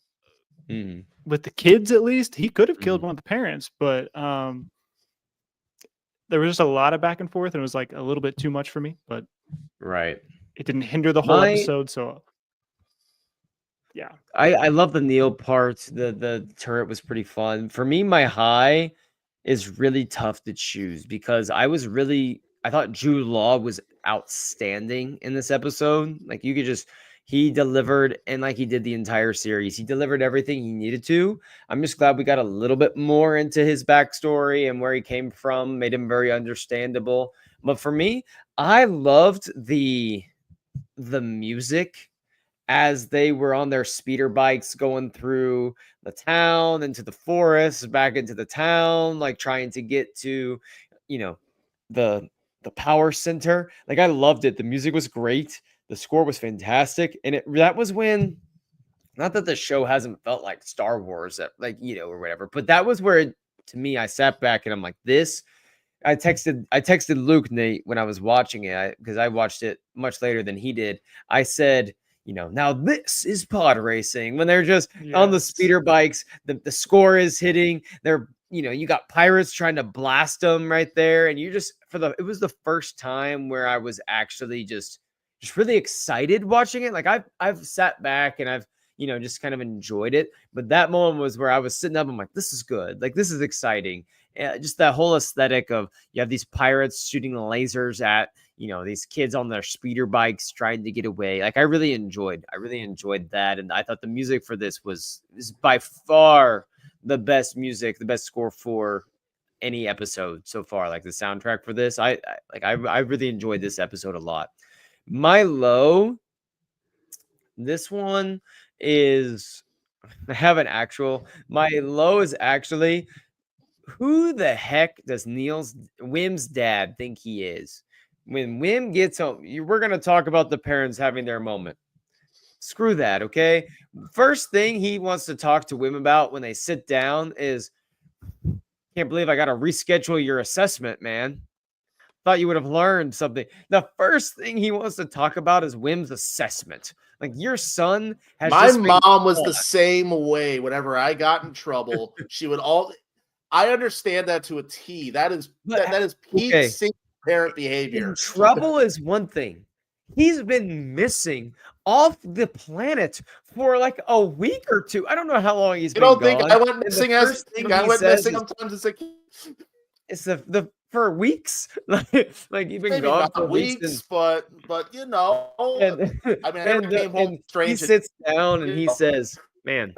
Speaker 1: Mhm.
Speaker 3: With the kids, at least, he could have killed
Speaker 1: Mhm.
Speaker 3: one of the parents, but there was just a lot of back and forth, and it was like a little bit too much for me. But
Speaker 1: Right.
Speaker 3: it didn't hinder the whole
Speaker 1: My
Speaker 3: episode, so yeah.
Speaker 1: I love the Neil part. The turret was pretty fun. For me, my high is really tough to choose because I thought Jude Law was outstanding in this episode. Like you could just he delivered and like he did the entire series. He delivered everything he needed to. I'm just glad we got a little bit more into his backstory and where he came from, made him very understandable. But for me, I loved the music as they were on their speeder bikes going through the town into the forest back into the town, like trying to get to you know the the power center. Like I loved it. The music was great, the score was fantastic, and that was when, not that the show hasn't felt like Star Wars like or whatever, but that was where to me I sat back and I'm like, this. I texted Luke, Nate, when I was watching it because I watched it much later than he did. I said, now this is pod racing when they're just on the
Speaker 3: Yes.
Speaker 1: speeder bikes. The score is hitting. They're you got pirates trying to blast them right there, and you just it was the first time where I was actually just really excited watching it. Like I've sat back and I've just kind of enjoyed it, but that moment was where I was sitting up. I'm like, this is good. Like this is exciting. Just that whole aesthetic of you have these pirates shooting lasers at these kids on their speeder bikes trying to get away. Like I really enjoyed that, and I thought the music for this is by far the best music, the best score for any episode so far. Like the soundtrack for this, I really enjoyed this episode a lot. My low, this one is I have an actual. My low is actually, who the heck does Wim's dad think he is? When Wim gets home, we're going to talk about the parents having their moment. Screw that, okay? First thing he wants to talk to Wim about when they sit down is, can't believe I got to reschedule your assessment, man. Thought you would have learned something. The first thing he wants to talk about is Wim's assessment. Like your son has
Speaker 2: My
Speaker 1: just been
Speaker 2: mom was
Speaker 1: caught.
Speaker 2: the same way. Whenever I got in trouble, she would I understand that to a T. That is peak
Speaker 1: okay.
Speaker 2: single parent behavior.
Speaker 1: In trouble is one thing. He's been missing off the planet for like a week or two. I don't know how long he's been gone.
Speaker 2: You don't think I went missing as I went missing sometimes as a kid?
Speaker 1: It's the for weeks. like he's been
Speaker 2: Maybe
Speaker 1: gone
Speaker 2: not
Speaker 1: for
Speaker 2: weeks, but
Speaker 1: and,
Speaker 2: I mean, I never came home strange.
Speaker 1: He sits down and he says, "Man,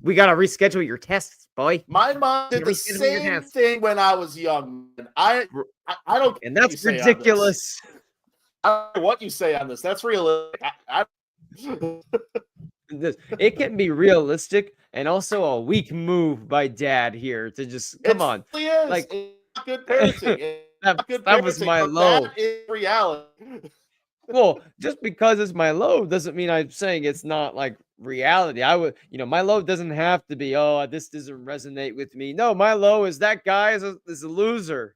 Speaker 1: we gotta reschedule your tests, boy."
Speaker 2: My mom did the same thing when I was young. I don't.
Speaker 1: And that's ridiculous.
Speaker 2: I don't know what you say on this. That's realistic.
Speaker 1: It can be realistic and also a weak move by dad here to just come on.
Speaker 2: Really is.
Speaker 1: Like
Speaker 2: it's not good parenting.
Speaker 1: That was my low.
Speaker 2: That is reality.
Speaker 1: Well, just because it's my low doesn't mean I'm saying it's not like reality. I would, my low doesn't have to be, this doesn't resonate with me. No, my low is that guy is a loser.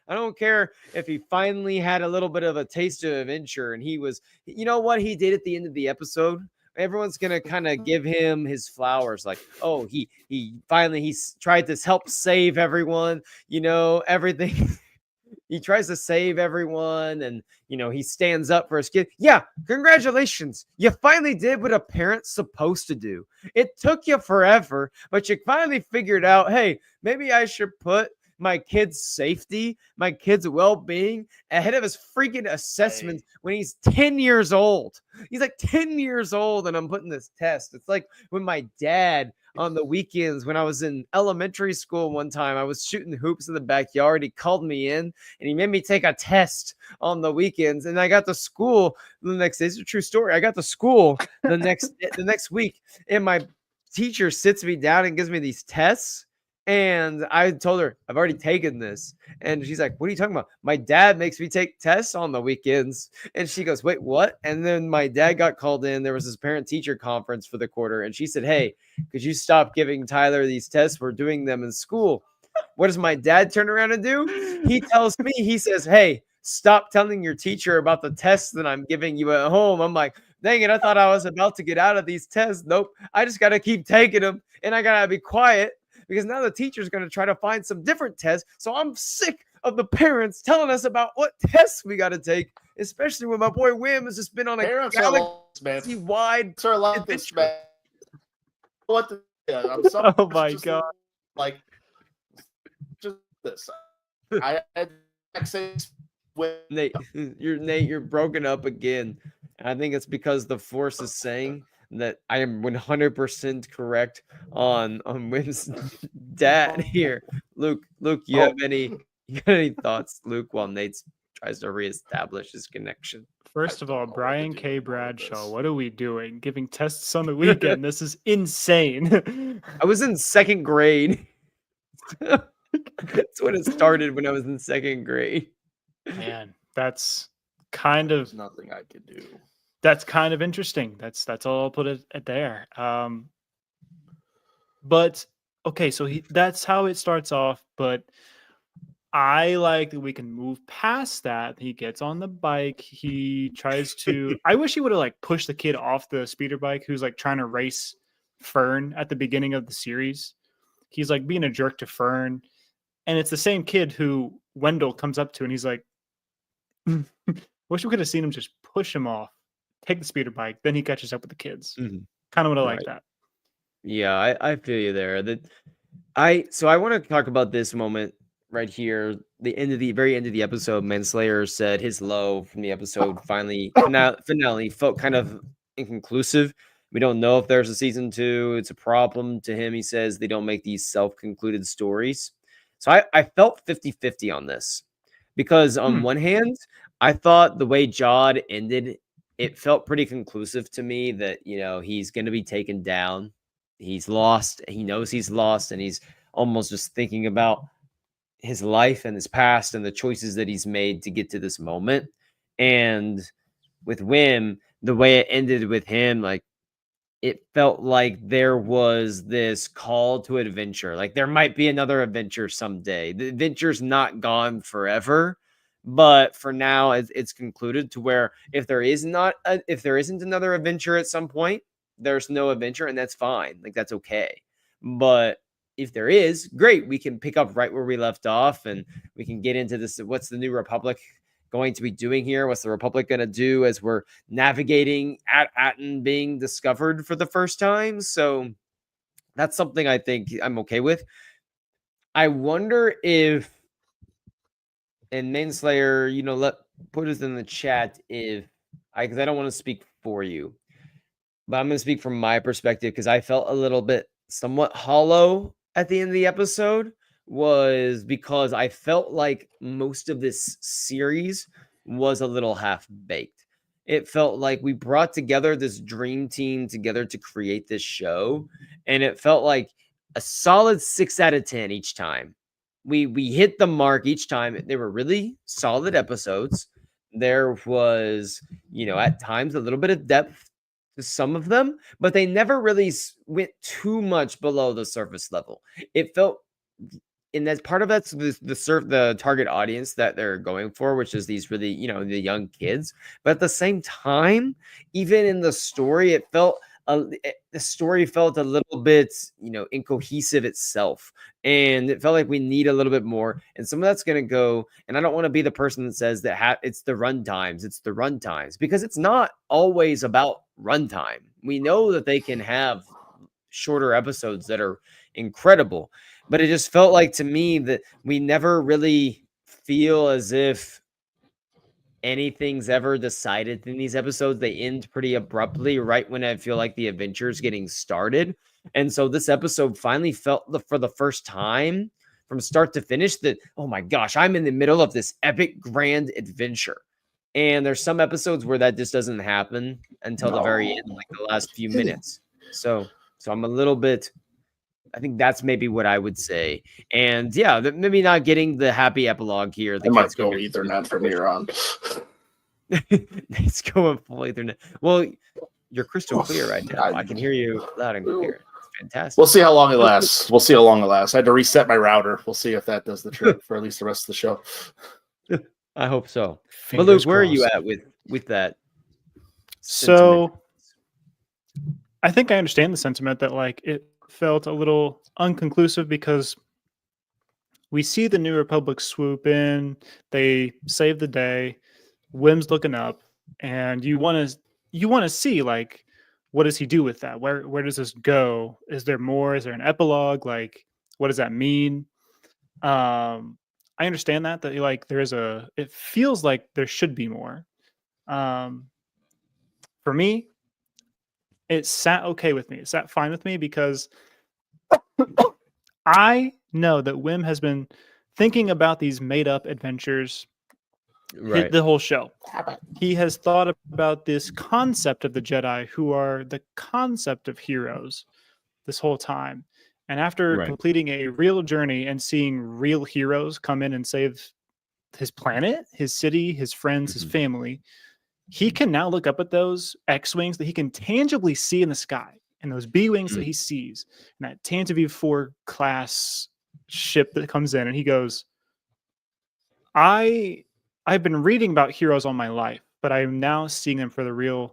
Speaker 1: I don't care if he finally had a little bit of a taste of adventure and he was, what he did at the end of the episode? Everyone's going to kind of give him his flowers. Like, oh, he finally, he's tried to help save everyone, everything. He tries to save everyone and, he stands up for his kid. Yeah, congratulations. You finally did what a parent's supposed to do. It took you forever, but you finally figured out, hey, maybe I should put my kid's safety, my kid's well-being ahead of his freaking assessment when he's 10 years old. He's like 10 years old and I'm putting this test. It's like when my dad on the weekends when I was in elementary school one time, I was shooting hoops in the backyard. He called me in and he made me take a test on the weekends. And I got to school the next day. It's a true story. I got to school the next week and my teacher sits me down and gives me these tests. And I told her, I've already taken this. And she's like, what are you talking about? My dad makes me take tests on the weekends. And she goes, wait, what? And then my dad got called in. There was this parent teacher conference for the quarter. And she said, hey, could you stop giving Tyler these tests? We're doing them in school. What does my dad turn around and do? He tells me, he says, hey, stop telling your teacher about the tests that I'm giving you at home. I'm like, dang it, I thought I was about to get out of these tests. Nope. I just got to keep taking them and I got to be quiet because now the teacher's going to try to find some different tests. So I'm sick of the parents telling us about what tests we got to take, especially when my boy Wim has just been on a galaxy-wide
Speaker 2: adventure. Man. What the? Yeah, I'm sorry.
Speaker 3: Oh my god!
Speaker 2: Like just this. I had
Speaker 1: Nate, you're broken up again. I think it's because the Force is saying that I am 100% correct on Wim's dad here. Luke, you have any thoughts, Luke, while Nate tries to reestablish his connection?
Speaker 3: First of all, Brian K. Bradshaw, what are we doing? Giving tests on the weekend? This is insane.
Speaker 1: I was in second grade. That's when it started, when I was in second grade.
Speaker 3: Man, that's kind of
Speaker 2: There's nothing I could do.
Speaker 3: That's kind of interesting. That's all I'll put it at there. But okay, so that's how it starts off. But I like that we can move past that. He gets on the bike. He tries to. I wish he would have like pushed the kid off the speeder bike who's like trying to race Fern at the beginning of the series. He's like being a jerk to Fern, and it's the same kid who Wendell comes up to, and he's like, "Wish we could have seen him just push him off, take the speeder bike, then he catches up with the kids."
Speaker 1: Mm-hmm.
Speaker 3: Kind of would have liked that.
Speaker 1: Yeah, I feel you there. So I want to talk about this moment right here. The very end of the episode, Manslayer said his low from the episode finale felt kind of inconclusive. We don't know if there's a season 2. It's a problem to him. He says they don't make these self-concluded stories. So I felt 50-50 on this because on one hand, I thought the way Jod ended, it felt pretty conclusive to me that, you know, he's going to be taken down. He's lost. He knows he's lost, and he's almost just thinking about his life and his past and the choices that he's made to get to this moment. And with Wim, the way it ended with him, like, it felt like there was this call to adventure. Like there might be another adventure someday. The adventure's not gone forever, but for now it's concluded to where if there isn't another adventure at some point, there's no adventure, and that's fine. Like that's okay. But if there is, great. We can pick up right where we left off, and we can get into this. What's the New Republic going to be doing here? What's the Republic going to do as we're navigating Atten being discovered for the first time? So that's something I think I'm okay with. I wonder if, and Mainslayer, you know, put us in the chat because I don't want to speak for you, but I'm going to speak from my perspective because I felt a little bit somewhat hollow at the end of the episode. Was because I felt like most of this series was a little half-baked. It felt like we brought together this dream team together to create this show, and it felt like a solid 6 out of 10 each time. We hit the mark each time. They were really solid episodes. There was, you know, at times a little bit of depth to some of them, but they never really went too much below the surface level. It felt, and that's part of that's the target audience that they're going for, which is these really, you know, the young kids. But at the same time, even in the story, the story felt a little bit, you know, incohesive itself, and it felt like we need a little bit more. And some of that's going to go. And I don't want to be the person that says that it's the run times, because it's not always about runtime. We know that they can have shorter episodes that are incredible. But it just felt like to me that we never really feel as if anything's ever decided in these episodes. They end pretty abruptly right when I feel like the adventure is getting started. And so this episode finally felt for the first time from start to finish that, oh my gosh, I'm in the middle of this epic grand adventure. And there's some episodes where that just doesn't happen until the very end, like the last few minutes. So I'm a little bit I think that's maybe what I would say. And yeah, maybe not getting the happy epilogue here. The
Speaker 2: I might
Speaker 1: kids
Speaker 2: go
Speaker 1: go
Speaker 2: Ethernet from here on.
Speaker 1: It's going full Ethernet. Well, you're crystal clear right now. I can hear you loud and clear. It's fantastic.
Speaker 2: We'll see how long it lasts. We'll see how long it lasts. I had to reset my router. We'll see if that does the trick for at least the rest of the show.
Speaker 1: I hope so.
Speaker 3: Fingers
Speaker 1: But Luke, where are you
Speaker 3: crossed.
Speaker 1: at with that?
Speaker 3: So I think I understand the sentiment that like it felt a little unconclusive because we see the New Republic swoop in, they save the day, Wim's looking up, and you want to see like what does he do with that? Where does this go? Is there more? Is there an epilogue? Like what does that mean? I understand that like it feels like there should be more. For me, it sat okay with me. It sat fine with me because I know that Wim has been thinking about these made up adventures
Speaker 1: right.
Speaker 3: the whole show. He has thought about this concept of the Jedi, who are the concept of heroes, this whole time. And after
Speaker 1: Right.
Speaker 3: completing a real journey and seeing real heroes come in and save his planet, his city, his friends, his family, he can now look up at those X-wings that he can tangibly see in the sky and those B-wings that he sees and that Tantive 4 class ship that comes in, and he goes, I've been reading about heroes all my life, but I'm now seeing them for the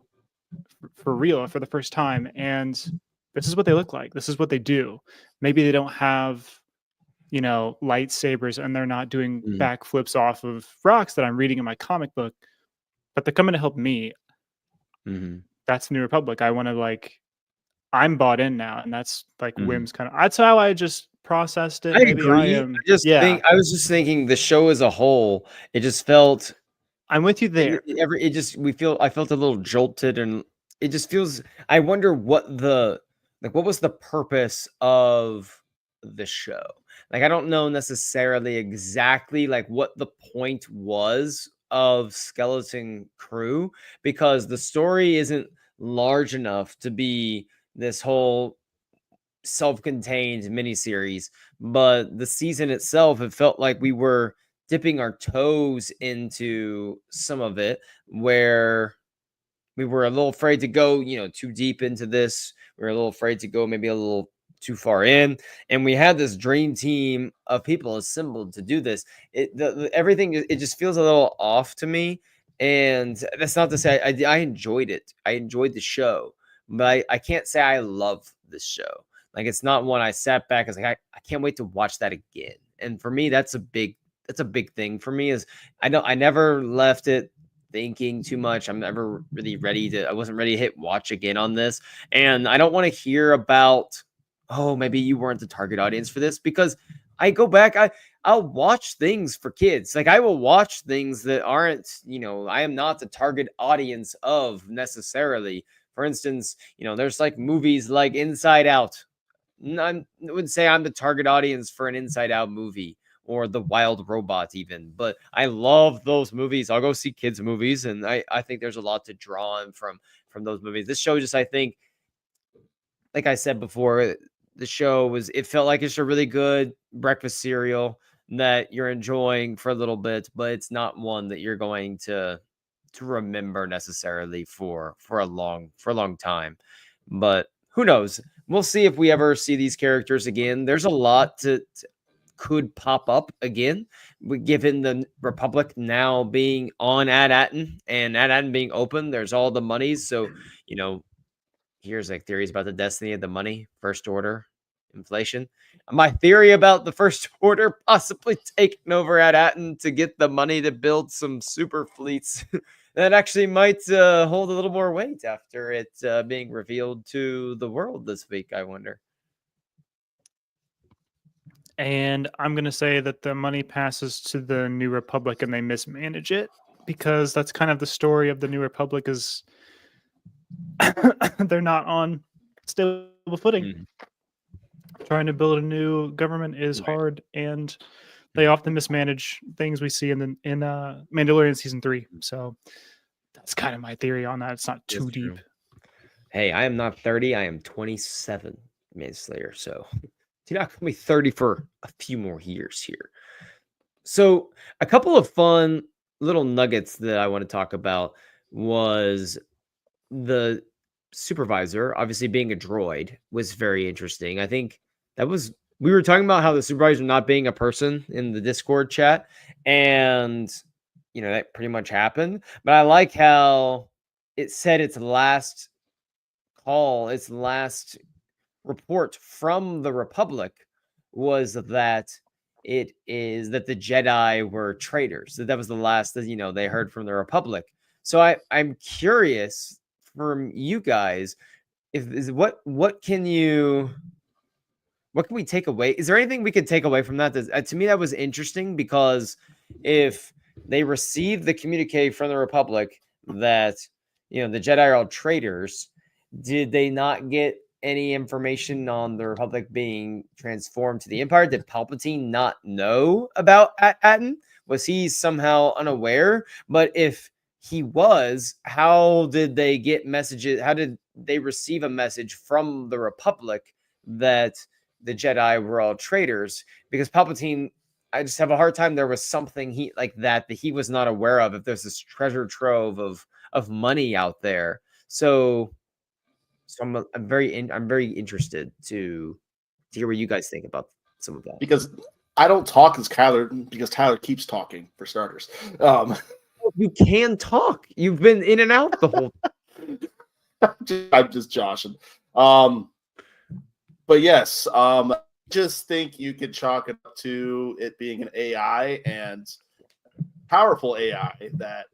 Speaker 3: first time, and this is what they look like. This is what they do. Maybe they don't have, lightsabers and they're not doing backflips off of rocks that I'm reading in my comic book, but they're coming to help me. That's New Republic. I want to I'm bought in now, and that's Wim's kind of. That's how I just processed it.
Speaker 1: I
Speaker 3: Maybe
Speaker 1: agree.
Speaker 3: I am.
Speaker 1: I was just thinking the show as a whole. It just felt.
Speaker 3: I'm with you there.
Speaker 1: I felt a little jolted, and it just feels. I wonder what was the purpose of the show? I don't know necessarily exactly what the point was of Skeleton Crew, because the story isn't large enough to be this whole self-contained miniseries, but the season itself, it felt like we were dipping our toes into some of it, where we were a little afraid to go, too deep into this. We were a little afraid to go maybe a little too far in, and we had this dream team of people assembled to do this. Everything, it just feels a little off to me, and that's not to say I enjoyed it. I enjoyed the show, but I can't say I love this show. It's not one I sat back and was I can't wait to watch that again. And for me, that's a big thing for me. Is I never left it thinking too much. I'm never really I wasn't ready to hit watch again on this. And I don't want to hear about, oh, maybe you weren't the target audience for this, because I go back, I'll watch things for kids. I will watch things that aren't, I am not the target audience of necessarily. For instance, there's movies like Inside Out. I wouldn't say I'm the target audience for an Inside Out movie, or The Wild Robot even, but I love those movies. I'll go see kids movies, and I think there's a lot to draw on from those movies. This show just, I think, like I said before, the show it felt like it's a really good breakfast cereal that you're enjoying for a little bit, but it's not one that you're going to remember necessarily for a long time. But who knows? We'll see if we ever see these characters again. There's a lot to could pop up again, given the Republic now being on Ad-Atten and Ad-Atten being open. There's all the monies. So, here's theories about the destiny of the money, First Order, inflation. My theory about the First Order possibly taking over Ad-Atten to get the money to build some super fleets that actually might hold a little more weight after it being revealed to the world this week, I wonder.
Speaker 3: And I'm going to say that the money passes to the New Republic and they mismanage it, because that's kind of the story of the New Republic, is they're not on stable footing. Trying to build a new government is hard, and they often mismanage things we see in Mandalorian season 3. So that's kind of my theory on that. It's not too deep.
Speaker 1: Hey, I am not 30. I am 27, Manslayer. So You're not going to be 30 for a few more years here. So a couple of fun little nuggets that I want to talk about was the supervisor, obviously being a droid, was very interesting. I think that was we were talking about how the supervisor not being a person in the Discord chat, and that pretty much happened. But I like how it said its last report from the Republic was that the Jedi were traitors. That was the last that they heard from the Republic. So I'm curious from you guys, what can we take away? Is there anything we could take away from that? To me, that was interesting because if they received the communique from the Republic that the Jedi are all traitors, did they not get any information on the Republic being transformed to the Empire? Did Palpatine not know about Atten? Was he somehow unaware? But if he was, how did they get messages? How did they receive a message from the Republic that the Jedi were all traitors? Because Palpatine, I just have a hard time. There was something that he was not aware of. If there's this treasure trove of money out there, so I'm very interested to hear what you guys think about some of that.
Speaker 2: Because I don't talk as Kyler, because Tyler keeps talking, for starters.
Speaker 1: You can talk. You've been in and out the whole
Speaker 2: time. I'm just joshing. But yes, just think you could chalk it up to it being an AI, and powerful AI that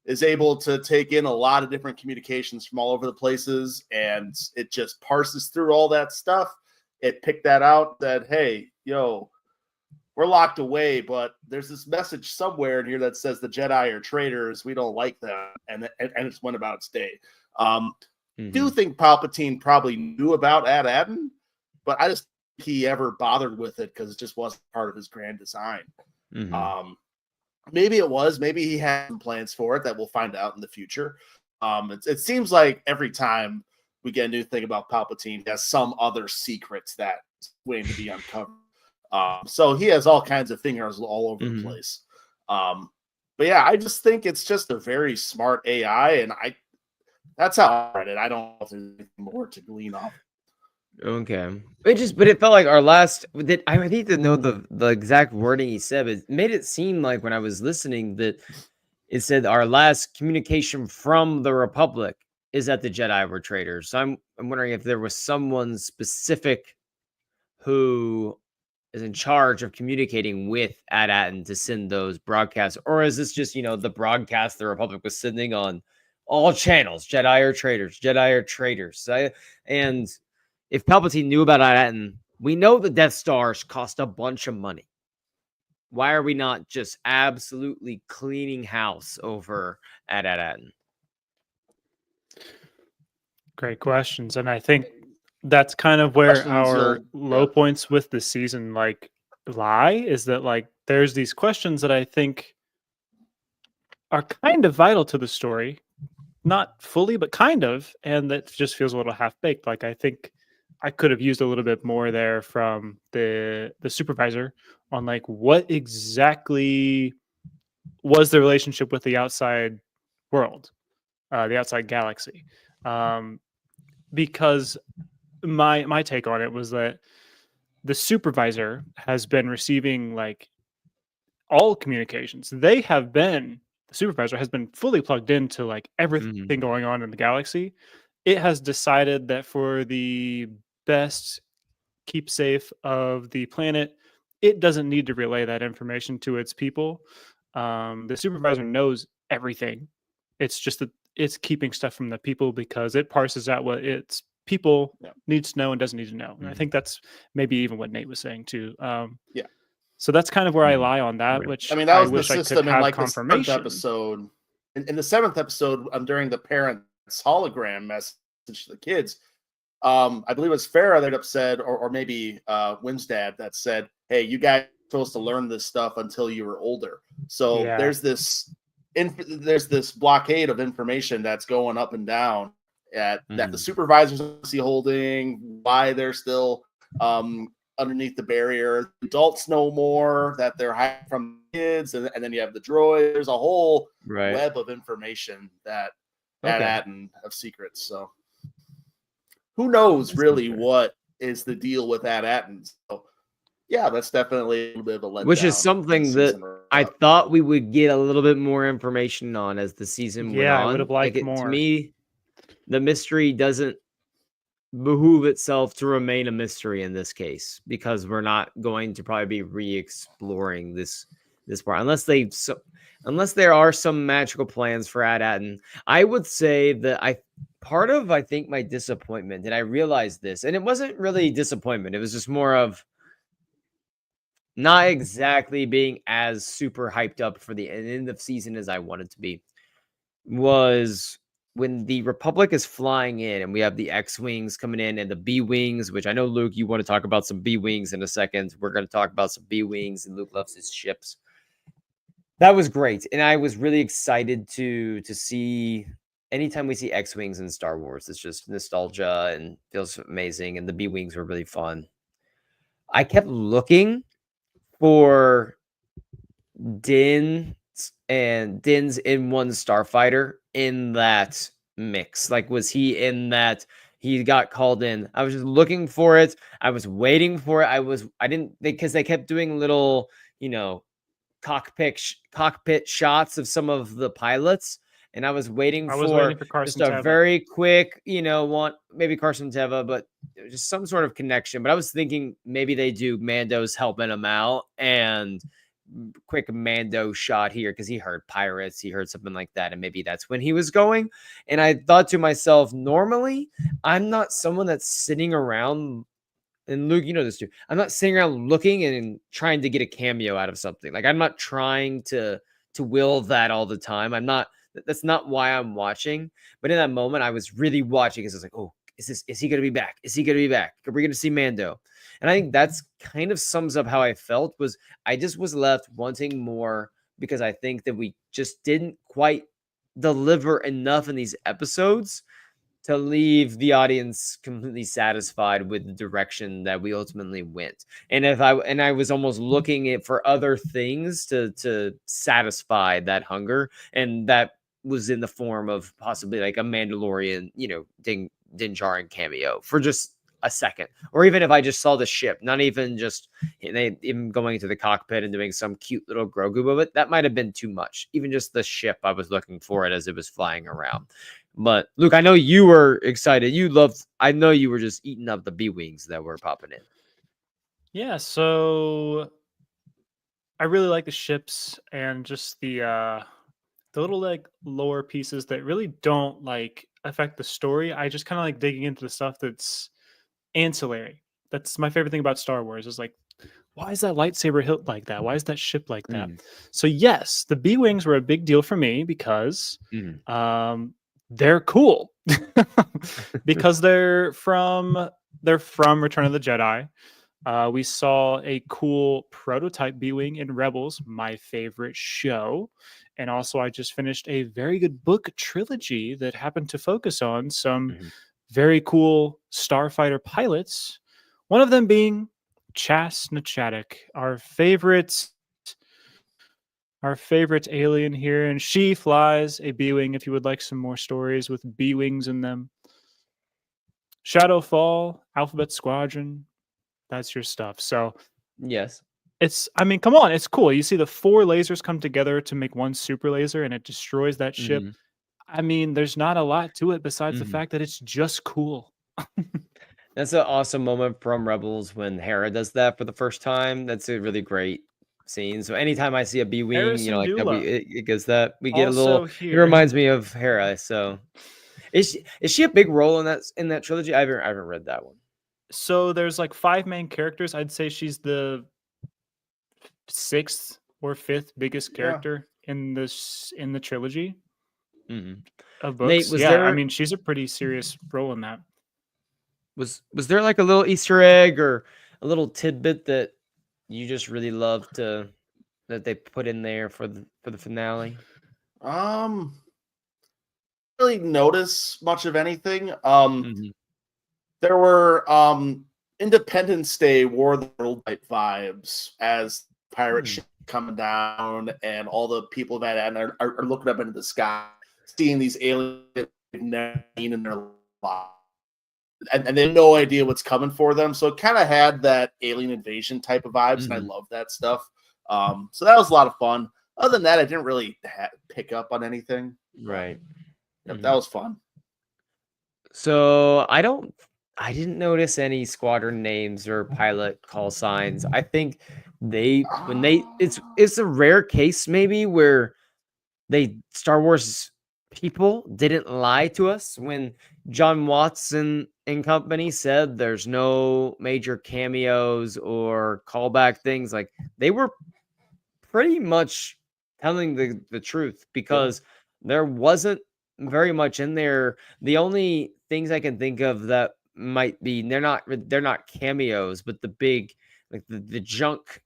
Speaker 2: is able to take in a lot of different communications from all over the places, and it just parses through all that stuff. It picked that out that, hey, we're locked away, but there's this message somewhere in here that says the Jedi are traitors. We don't like them. And it's went about its day. Do think Palpatine probably knew about Atten, but I just think he ever bothered with it because it just wasn't part of his grand design. Maybe it was. Maybe he had some plans for it that we'll find out in the future. It seems like every time we get a new thing about Palpatine, he has some other secrets that's waiting to be uncovered. So he has all kinds of fingers all over the place. But yeah, I just think it's just a very smart AI, and that's how I read it. I don't know if there's anything more to glean off.
Speaker 1: Okay. But it felt like our last. I need to know the exact wording he said. But it made it seem like when I was listening that it said our last communication from the Republic is that the Jedi were traitors. So I'm wondering if there was someone specific who is in charge of communicating with Atten to send those broadcasts, or is this just the broadcast the Republic was sending on all channels? Jedi are traitors. Jedi are traitors. And if Palpatine knew about Atten, we know the Death Stars cost a bunch of money. Why are we not just absolutely cleaning house over at Atten?
Speaker 3: Great questions. And I think that's kind of where our low points with the season lie, is that there's these questions that I think are kind of vital to the story, not fully, but kind of, and that just feels a little half-baked. I think I could have used a little bit more there from the supervisor on what exactly was the relationship with the outside world, the outside galaxy, because my take on it was that the supervisor has been receiving all communications. The supervisor has been fully plugged into everything going on in the galaxy. It has decided that for the best keep safe of the planet, it doesn't need to relay that information to its people. The supervisor knows everything. It's just that it's keeping stuff from the people because it parses out what its people needs to know and doesn't need to know. And I think that's maybe even what Nate was saying too. So that's kind of where I lie on that, which
Speaker 2: that
Speaker 3: I
Speaker 2: was
Speaker 3: wish
Speaker 2: the
Speaker 3: I
Speaker 2: system
Speaker 3: could have
Speaker 2: in
Speaker 3: confirmation.
Speaker 2: The 7th episode. In the 7th episode, during the parents' hologram message to the kids, I believe it was Farrah that said, or maybe Wynn's dad that said, "Hey, you guys are supposed to learn this stuff until you were older." So there's this blockade of information that's going up and down that the supervisors are holding, why they're still underneath the barrier. Adults know more that they're hiding from kids, and then you have the droid. There's a whole web of information that AT-AT of secrets. So who knows really what is the deal with AT-AT? So yeah, that's definitely a little bit of a letdown.
Speaker 1: Which is something that I thought we would get a little bit more information on as the season went on.
Speaker 3: I would have liked more.
Speaker 1: To me, the mystery doesn't behoove itself to remain a mystery in this case, because we're not going to probably be re-exploring this part unless there are some magical plans for AT-AT. And I would say that I think my disappointment, and I realized this, and it wasn't really disappointment, it was just more of not exactly being as super hyped up for the end of season as I wanted to be, was when the Republic is flying in and we have the X-Wings coming in and the B-Wings, which I know, Luke, you want to talk about some B-Wings in a second. We're going to talk about some B-Wings, and Luke loves his ships. That was great. And I was really excited to see, anytime we see X-Wings in Star Wars, it's just nostalgia and feels amazing. And the B-Wings were really fun. I kept looking for Din's in-one starfighter in that mix. Like, was he in that? He got called in. I was just looking for it. I was waiting for it. Because they kept doing little, cockpit shots of some of the pilots, and I was waiting for
Speaker 3: Carson
Speaker 1: just a
Speaker 3: Teva.
Speaker 1: very quick, maybe Carson Teva, but just some sort of connection. But I was thinking maybe they do Mando's helping him out, and quick Mando shot here because he heard pirates, he heard something like that, and maybe that's when he was going. And I thought to myself, normally I'm not someone that's sitting around, and Luke, you know this too, I'm not sitting around looking and trying to get a cameo out of something. Like, I'm not trying to will that all the time. That's not why I'm watching. But in that moment, I was really watching because I was like, oh, is he going to be back? Is he going to be back? Are we going to see Mando? And I think that's kind of sums up how I felt. Was I just was left wanting more, because I think that we just didn't quite deliver enough in these episodes to leave the audience completely satisfied with the direction that we ultimately went. And I was almost looking for other things to satisfy that hunger, and that was in the form of possibly like a Mandalorian, Din Djarin cameo for just a second, or even if I just saw the ship, not even just even going to the cockpit and doing some cute little Grogu moment, that might have been too much. Even just the ship, I was looking for it as it was flying around. But Luke, I know you were excited. I know you were just eating up the B-Wings that were popping in.
Speaker 3: Yeah, so I really like the ships and just the little like lower pieces that really don't like affect the story. I just kind of like digging into the stuff that's ancillary. That's my favorite thing about Star Wars, is like, why is that lightsaber hilt like that? Why is that ship like that? So yes, the B-Wings were a big deal for me because they're cool. Because they're from Return of the Jedi. We saw a cool prototype B-Wing in Rebels, my favorite show. And also, I just finished a very good book trilogy that happened to focus on some very cool starfighter pilots. One of them being Chas Nachadik, our favorite alien here. And she flies a B-Wing if you would like some more stories with B-Wings in them. Shadowfall, Alphabet Squadron, that's your stuff. So
Speaker 1: yes,
Speaker 3: come on, it's cool. You see the 4 lasers come together to make one super laser, and it destroys that ship. I mean, there's not a lot to it besides the fact that it's just cool.
Speaker 1: That's an awesome moment from Rebels when Hera does that for the first time. That's a really great scene. So anytime I see a B-Wing, like that, it gives that, we get also a little. It reminds me of Hera. So is she a big role in that trilogy? I haven't read that one.
Speaker 3: So there's like 5 main characters. I'd say she's the 6th or 5th biggest character in the trilogy of books.
Speaker 1: Nate,
Speaker 3: I mean, she's a pretty serious role in that.
Speaker 1: Was there like a little Easter egg or a little tidbit that you just really loved that they put in there for the finale?
Speaker 2: Really notice much of anything. There were Independence Day, War of the World type vibes as pirate ship coming down and all the people that are looking up into the sky, seeing these aliens they've never seen in their lives. And they have no idea what's coming for them. So it kind of had that alien invasion type of vibes, and I love that stuff. So that was a lot of fun. Other than that, I didn't really pick up on anything.
Speaker 1: Right.
Speaker 2: Yep, that was fun.
Speaker 1: So I didn't notice any squadron names or pilot call signs. I think it's a rare case maybe where Star Wars people didn't lie to us when John Watson and company said there's no major cameos or callback things. Like, they were pretty much telling the truth, because there wasn't very much in there. The only things I can think of that might be, they're not cameos, but the big, like the junk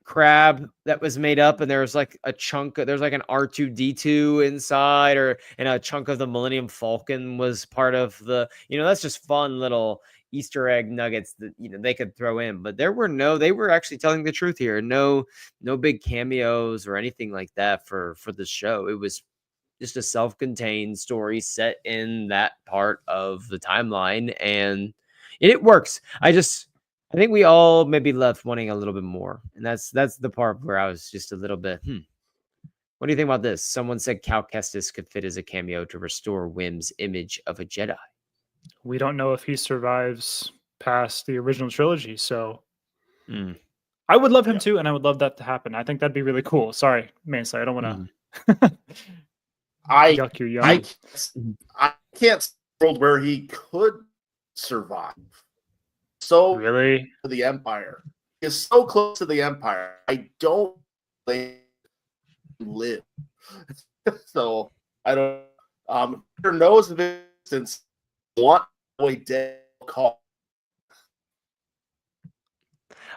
Speaker 1: crab that was made up, and there's like there's like an R2D2 inside, and a chunk of the Millennium Falcon was part of that's just fun little Easter egg nuggets that they could throw in. But they were actually telling the truth here. No big cameos or anything like that for the show. It was just a self-contained story set in that part of the timeline, and it works. I think we all maybe left wanting a little bit more, and that's the part where I was just a little bit. What do you think about this? Someone said Cal Kestis could fit as a cameo to restore Wim's image of a Jedi.
Speaker 3: We don't know if he survives past the original trilogy, so I would love him too, and I would love that to happen. I think that'd be really cool. Sorry, Mansley, I don't want to yuck your yum.
Speaker 2: I can't see a world where he could survive. So
Speaker 3: really,
Speaker 2: to the Empire, he is so close to the Empire. I don't think he live. So I don't. There knows of instance. What boy dead call.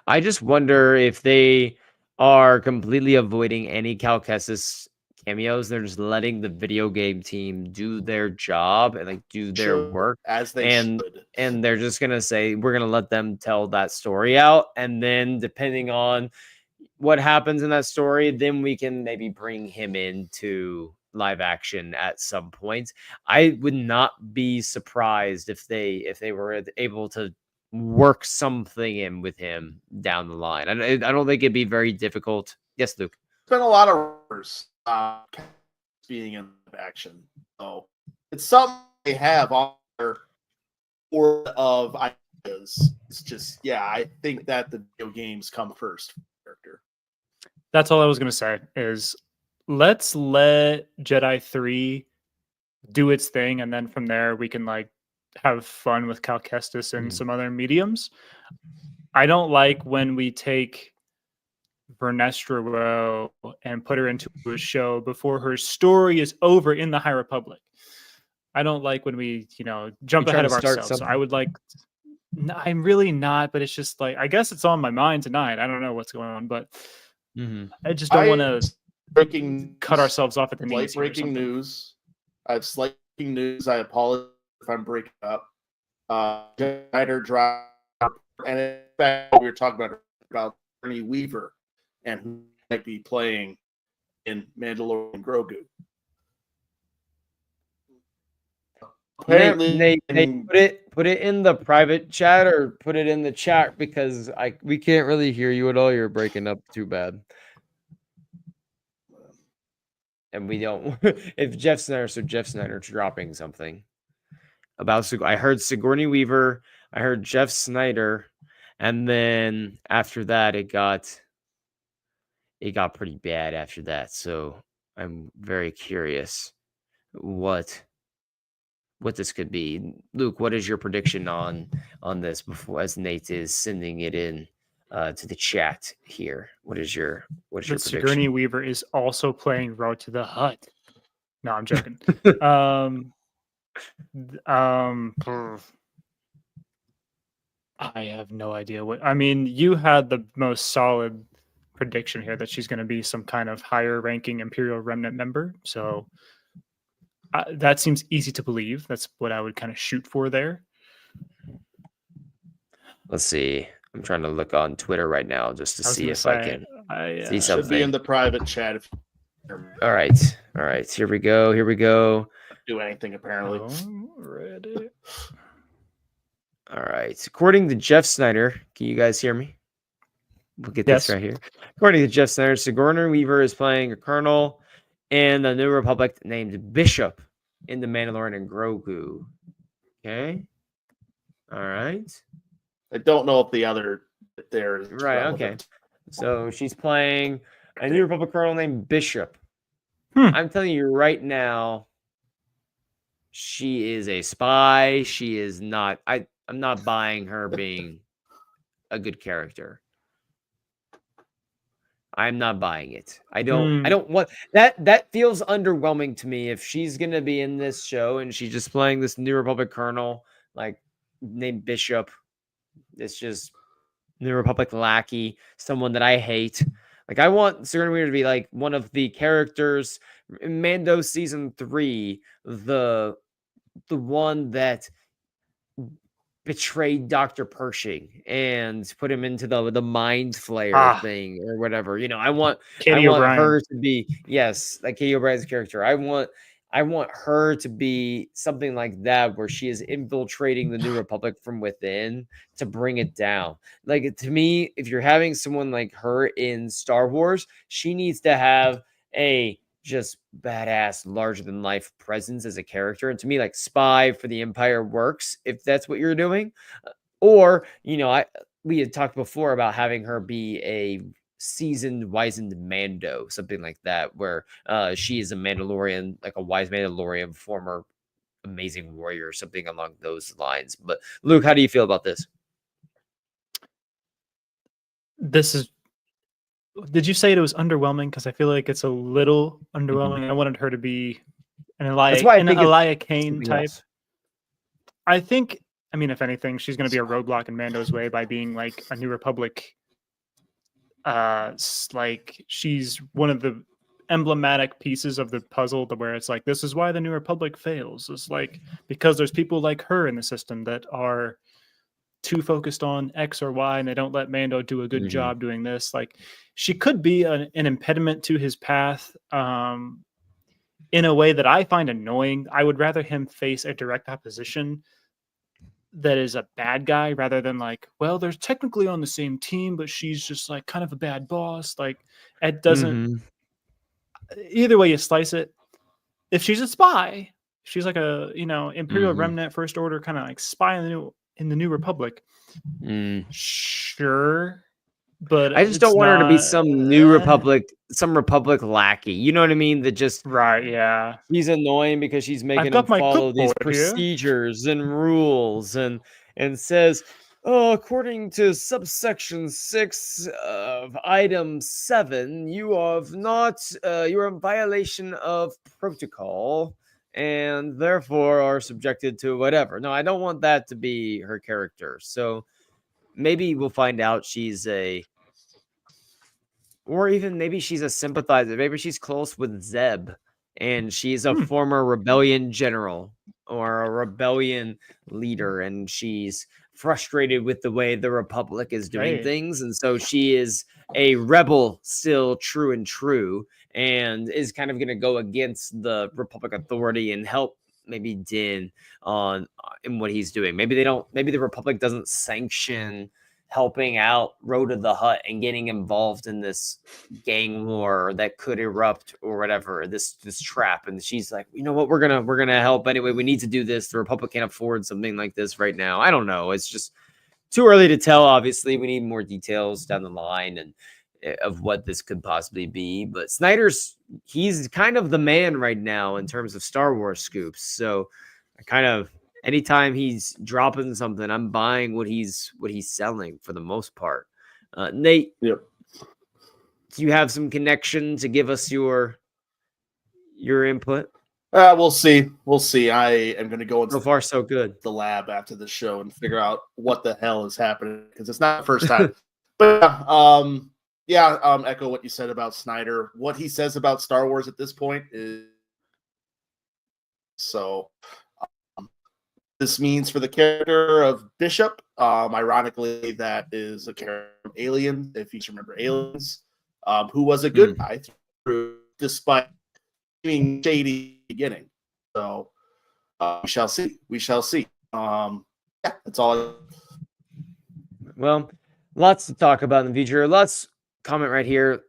Speaker 1: I just wonder if they are completely avoiding any Cal Kestis cameos. They're just letting the video game team do their job and do their work
Speaker 2: as they should.
Speaker 1: And they're just gonna say, we're gonna let them tell that story out, and then depending on what happens in that story, then we can maybe bring him into live action at some point. I would not be surprised if they were able to work something in with him down the line. I don't think it'd be very difficult. Yes, Luke.
Speaker 2: It's been a lot of rumors being in action, so it's something they have on their board of ideas. It's just, I think that the video games come first. Character.
Speaker 3: That's all I was gonna say. Is let's let Jedi 3 do its thing, and then from there we can have fun with Cal Kestis and some other mediums. I don't like when we take Vernestra Rowe and put her into a show before her story is over in the High Republic. I don't like when we, jump ahead of ourselves. So I would like. No, I'm really not, but it's just I guess it's on my mind tonight. I don't know what's going on, but I just don't want to cut ourselves off at the knees.
Speaker 2: Breaking news. I have slight breaking news. I apologize if I'm breaking up. Snyder dropped, and in fact, we were talking about Bernie Weaver and who might be playing in Mandalorian Grogu.
Speaker 1: Apparently, Nate, put it in the private chat or put it in the chat, because we can't really hear you at all. You're breaking up too bad. And we don't. If Jeff Snyder's dropping something about I heard Sigourney Weaver, I heard Jeff Snyder, and then after that it got pretty bad after that. So I'm very curious what this could be. Luke, what is your prediction on this before, as Nate is sending it in to the chat here? What is your prediction?
Speaker 3: Sigourney Weaver is also playing Road to the Hut. No, I'm joking. I have no idea what. I mean, you had the most solid prediction here that she's going to be some kind of higher ranking Imperial Remnant member. So that seems easy to believe. That's what I would kind of shoot for there.
Speaker 1: Let's see. I'm trying to look on Twitter right now just to
Speaker 3: I was
Speaker 1: see
Speaker 3: gonna
Speaker 1: if I
Speaker 3: say,
Speaker 1: can
Speaker 3: I
Speaker 1: see
Speaker 2: Should be in
Speaker 1: something.
Speaker 2: the private chat if
Speaker 1: All right. Here we go.
Speaker 2: do anything apparently.
Speaker 3: Reddit.
Speaker 1: All right. According to Jeff Snyder, can you guys hear me? We'll get this
Speaker 3: Yes.
Speaker 1: right here. According to Jeff Snyder, Sigourney Weaver is playing a colonel in the New Republic named Bishop in The Mandalorian and Grogu. Okay. All right.
Speaker 2: I don't know if the other there is
Speaker 1: Right.
Speaker 2: relevant.
Speaker 1: Okay. So she's playing a New Republic colonel named Bishop.
Speaker 3: Hmm.
Speaker 1: I'm telling you right now, she is a spy. She is not. I'm not buying her being a good character. I'm not buying it. I don't want that. That feels underwhelming to me. If she's gonna be in this show and she's just playing this New Republic colonel, like named Bishop, it's just New Republic lackey, someone that I hate. Like I want Sigourney Weaver to be like one of the characters in Mando season 3, the one that betrayed Dr. Pershing and put him into the mind flayer thing or whatever. You know, I want
Speaker 3: Katie O'Brien.
Speaker 1: her to be like Katie O'Brien's character. I want her to be something like that where she is infiltrating the New Republic from within to bring it down. Like to me, if you're having someone like her in Star Wars, she needs to have a just badass, larger than life presence as a character. And to me, like spy for the Empire works if that's what you're doing. Or, you know, we had talked before about having her be a seasoned, wizened Mando, something like that, where she is a Mandalorian, like a wise Mandalorian, former amazing warrior, something along those lines. But Luke, how do you feel about this?
Speaker 3: Did you say it was underwhelming? Because I feel like it's a little underwhelming. I wanted her to be an Elia Kane type. Else. I think, I mean, if anything, she's going to be a roadblock in Mando's way by being like a New Republic. Like she's one of the emblematic pieces of the puzzle to where it's like, this is why the New Republic fails. It's like, because there's people like her in the system that are too focused on X or Y, and they don't let Mando do a good job doing this. Like she could be an impediment to his path in a way that I find annoying. I would rather him face a direct opposition that is a bad guy rather than like, well, they're technically on the same team, but she's just like kind of a bad boss. Like it doesn't, either way you slice it. If she's a spy, she's like a, Imperial Remnant First Order kind of like spy in the New Republic. Sure. But
Speaker 1: I just don't want her to be some New Republic, some Republic lackey. You know what I mean? That just
Speaker 3: right, yeah.
Speaker 1: She's annoying because she's making them follow these procedures and rules, and says, "Oh, according to subsection 6 of item 7, you are in violation of protocol, and therefore are subjected to whatever." No, I don't want that to be her character. So maybe we'll find out she's or even maybe she's a sympathizer. Maybe she's close with Zeb and she's a former rebellion general or a rebellion leader, and she's frustrated with the way the Republic is doing things. And so she is a rebel still true and is kind of going to go against the Republic authority and help maybe Din in what he's doing. Maybe the Republic doesn't sanction helping out Rhoda the Hutt and getting involved in this gang war that could erupt or whatever, this trap. And she's like, you know what, we're gonna help anyway. We need to do this. The Republic can't afford something like this right now. I don't know. It's just too early to tell. Obviously, we need more details down the line and of what this could possibly be. But he's kind of the man right now in terms of Star Wars scoops. So I kind of, anytime he's dropping something, I'm buying what he's selling for the most part. Nate,
Speaker 2: yep.
Speaker 1: Do you have some connection to give us your input?
Speaker 2: We'll see. I am going to go into
Speaker 1: so far so good
Speaker 2: the lab after the show and figure out what the hell is happening, because it's not the first time. But echo what you said about Snyder. What he says about Star Wars at this point is so. This means for the character of Bishop, Ironically, that is a character from Alien, if you remember Aliens, who was a good guy despite being shady at the beginning. So we shall see. We shall see. Yeah, that's all.
Speaker 1: Well, lots to talk about in the future. Let's comment right here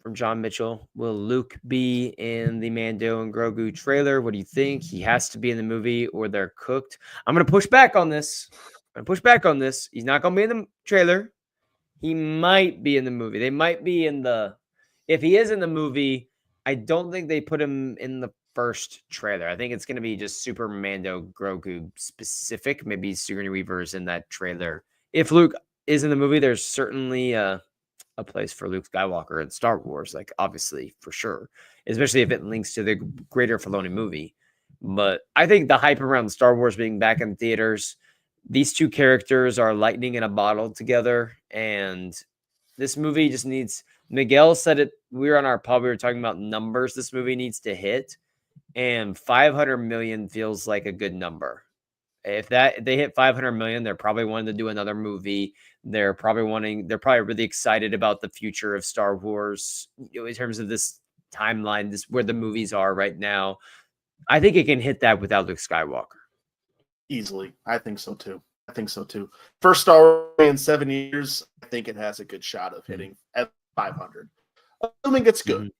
Speaker 1: from John Mitchell. Will Luke be in the Mando and Grogu trailer? What do you think? He has to be in the movie or they're cooked. I'm going to push back on this. He's not going to be in the trailer. He might be in the movie. They might be in the... If he is in the movie, I don't think they put him in the first trailer. I think it's going to be just Super Mando Grogu specific. Maybe Sigourney Weaver is in that trailer. If Luke is in the movie, there's certainly a place for Luke Skywalker in Star Wars, like obviously for sure, especially if it links to the greater Filoni movie. But I think the hype around Star Wars being back in theaters, these two characters are lightning in a bottle together, and this movie just needs... Miguel said it. We were on our pub. We were talking about numbers. This movie needs to hit, and 500 million feels like a good number. If they hit 500 million, they're probably wanting to do another movie. They're probably really excited about the future of Star Wars, in terms of this timeline, this where the movies are right now. I think it can hit that without Luke Skywalker.
Speaker 2: Easily. I think so too. First Star Wars in 7 years, I think it has a good shot of hitting at 500. Assuming it's good.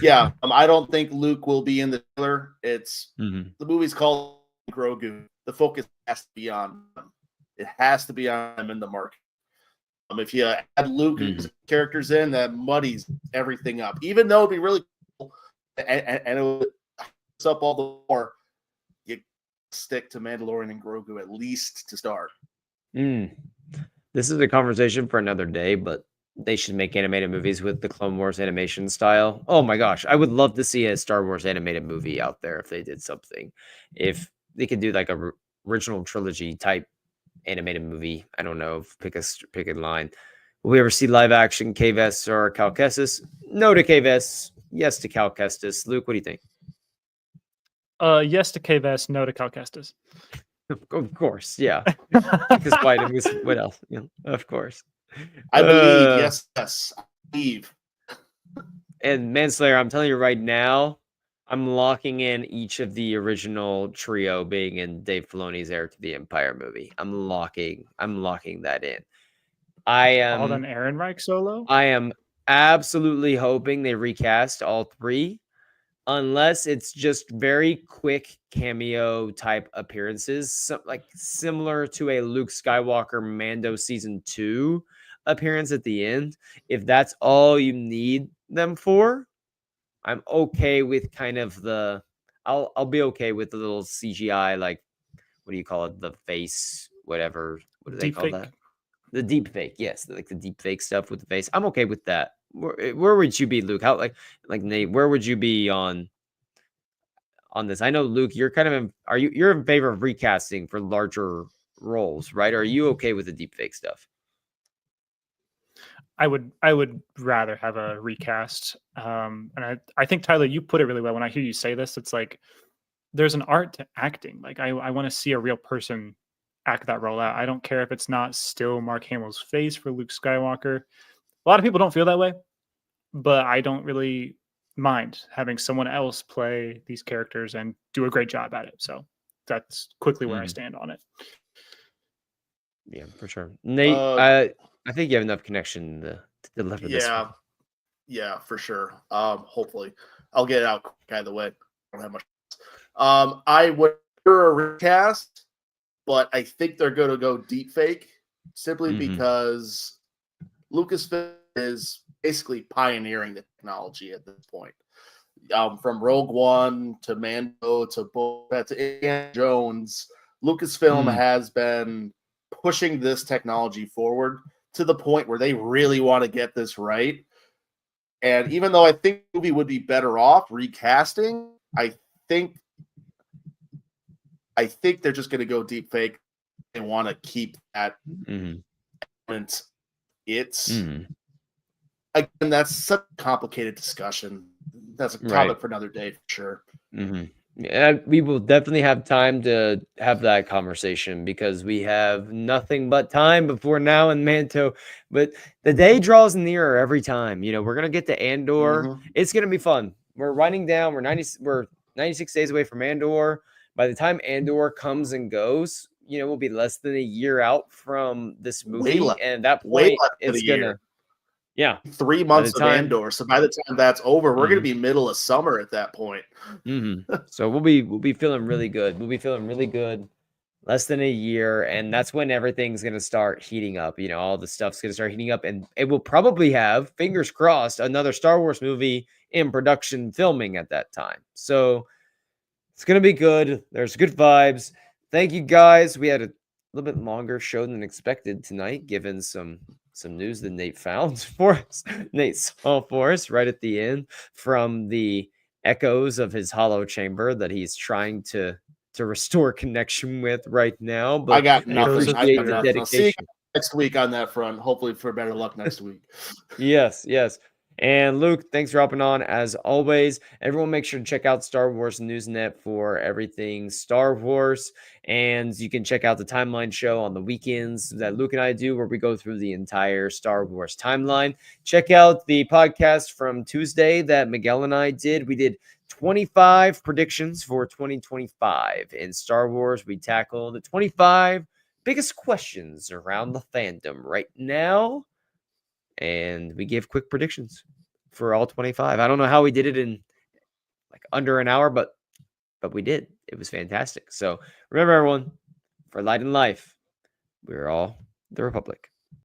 Speaker 2: Yeah, I don't think Luke will be in the trailer. It's the movie's called Grogu. The focus has to be on him. It has to be on him in the market. If you add Luke's characters in, that muddies everything up. Even though it'd be really cool and it would up all the more, you stick to Mandalorian and Grogu at least to start.
Speaker 1: This is a conversation for another day, but they should make animated movies with the Clone Wars animation style. Oh my gosh, I would love to see a Star Wars animated movie out there if they did something. If they could do like a original trilogy type animated movie, I don't know, pick a line. Will we ever see live action Kay Vess or Cal Kestis? No to Kay Vess, yes to Cal Kestis. Luke, what do you think?
Speaker 3: Yes to Kay Vess, no to Cal Kestis.
Speaker 1: Of course, yeah. Because what else? Yeah, of course.
Speaker 2: I believe, yes, I believe.
Speaker 1: And Manslayer, I'm telling you right now, I'm locking in each of the original trio being in Dave Filoni's Heir to the Empire movie. I'm locking that in. I am
Speaker 3: Alden Ehrenreich solo?
Speaker 1: I am absolutely hoping they recast all three, unless it's just very quick cameo type appearances, like similar to a Luke Skywalker Mando season 2 appearance at the end. If that's all you need them for, I'm okay with kind of the... I'll be okay with the little CGI, like, what do you call it? The face, whatever. What do they call that? The deep fake, yes, like the deep fake stuff with the face. I'm okay with that. Where would you be, Luke? How like Nate? Where would you be on this? I know, Luke, you're kind of you're in favor of recasting for larger roles, right? Or are you okay with the deep fake stuff?
Speaker 3: I would rather have a recast. And I think, Tyler, you put it really well. When I hear you say this, it's like there's an art to acting. Like I want to see a real person act that role out. I don't care if it's not still Mark Hamill's face for Luke Skywalker. A lot of people don't feel that way, but I don't really mind having someone else play these characters and do a great job at it. So that's quickly where I stand on it.
Speaker 1: Yeah, for sure. Nate, I think you have enough connection to deliver this one.
Speaker 2: Yeah, for sure. Hopefully I'll get it out quick either way. I don't have much. I would prefer a recast, but I think they're going to go deep fake simply because Lucasfilm is basically pioneering the technology at this point. From Rogue One to Mando to Boba Fett to Indiana Jones, Lucasfilm has been pushing this technology forward to the point where they really want to get this right. And even though I think the movie would be better off recasting, I think they're just going to go deep fake and want to keep that element. It's again, that's such a complicated discussion. That's a topic for another day for sure.
Speaker 1: Yeah, we will definitely have time to have that conversation because we have nothing but time before now in Manto. But the day draws nearer every time. We're gonna get to Andor.
Speaker 2: Mhm.
Speaker 1: It's gonna be fun. We're writing down. We're 96 days away from Andor. By the time Andor comes and goes, we'll be less than a year out from this
Speaker 2: Way
Speaker 1: movie,
Speaker 2: less.
Speaker 1: and at that
Speaker 2: Way
Speaker 1: point,
Speaker 2: less than
Speaker 1: it's
Speaker 2: a year.
Speaker 1: gonna, yeah.
Speaker 2: 3
Speaker 1: By the
Speaker 2: months of
Speaker 1: time,
Speaker 2: Andor. So by the time that's over, we're going
Speaker 1: Mhm.
Speaker 2: to be middle of summer at that point.
Speaker 1: So we'll be feeling really good. We'll be feeling really good. Less than a year, and that's when everything's gonna start heating up. All the stuff's gonna start heating up, and it will probably have, fingers crossed, another Star Wars movie in production filming at that time. So it's gonna be good. There's good vibes. Thank you guys. We had a little bit longer show than expected tonight, given some news that Nate found for us. Nate saw for us right at the end from the echoes of his hollow chamber that he's trying to restore connection with right now.
Speaker 2: I
Speaker 1: But
Speaker 2: got
Speaker 1: we
Speaker 3: Echoes
Speaker 2: nothing.
Speaker 3: of
Speaker 2: I
Speaker 1: appreciate
Speaker 2: got
Speaker 1: the
Speaker 3: fear.
Speaker 2: nothing. I'll see you
Speaker 1: dedication.
Speaker 2: next week on that front. Hopefully for better luck next week.
Speaker 1: Yes, yes. And Luke, thanks for hopping on as always. Everyone, make sure to check out Star Wars Newsnet for everything Star Wars. And you can check out the timeline show on the weekends that Luke and I do, where we go through the entire Star Wars timeline. Check out the podcast from Tuesday that Miguel and I did. We did 25 predictions for 2025 in Star Wars. We tackle the 25 biggest questions around the fandom right now, and we gave quick predictions for all 25. I don't know how we did it in like under an hour, but we did. It was fantastic. So remember, everyone, for light and life, we're all the Republic.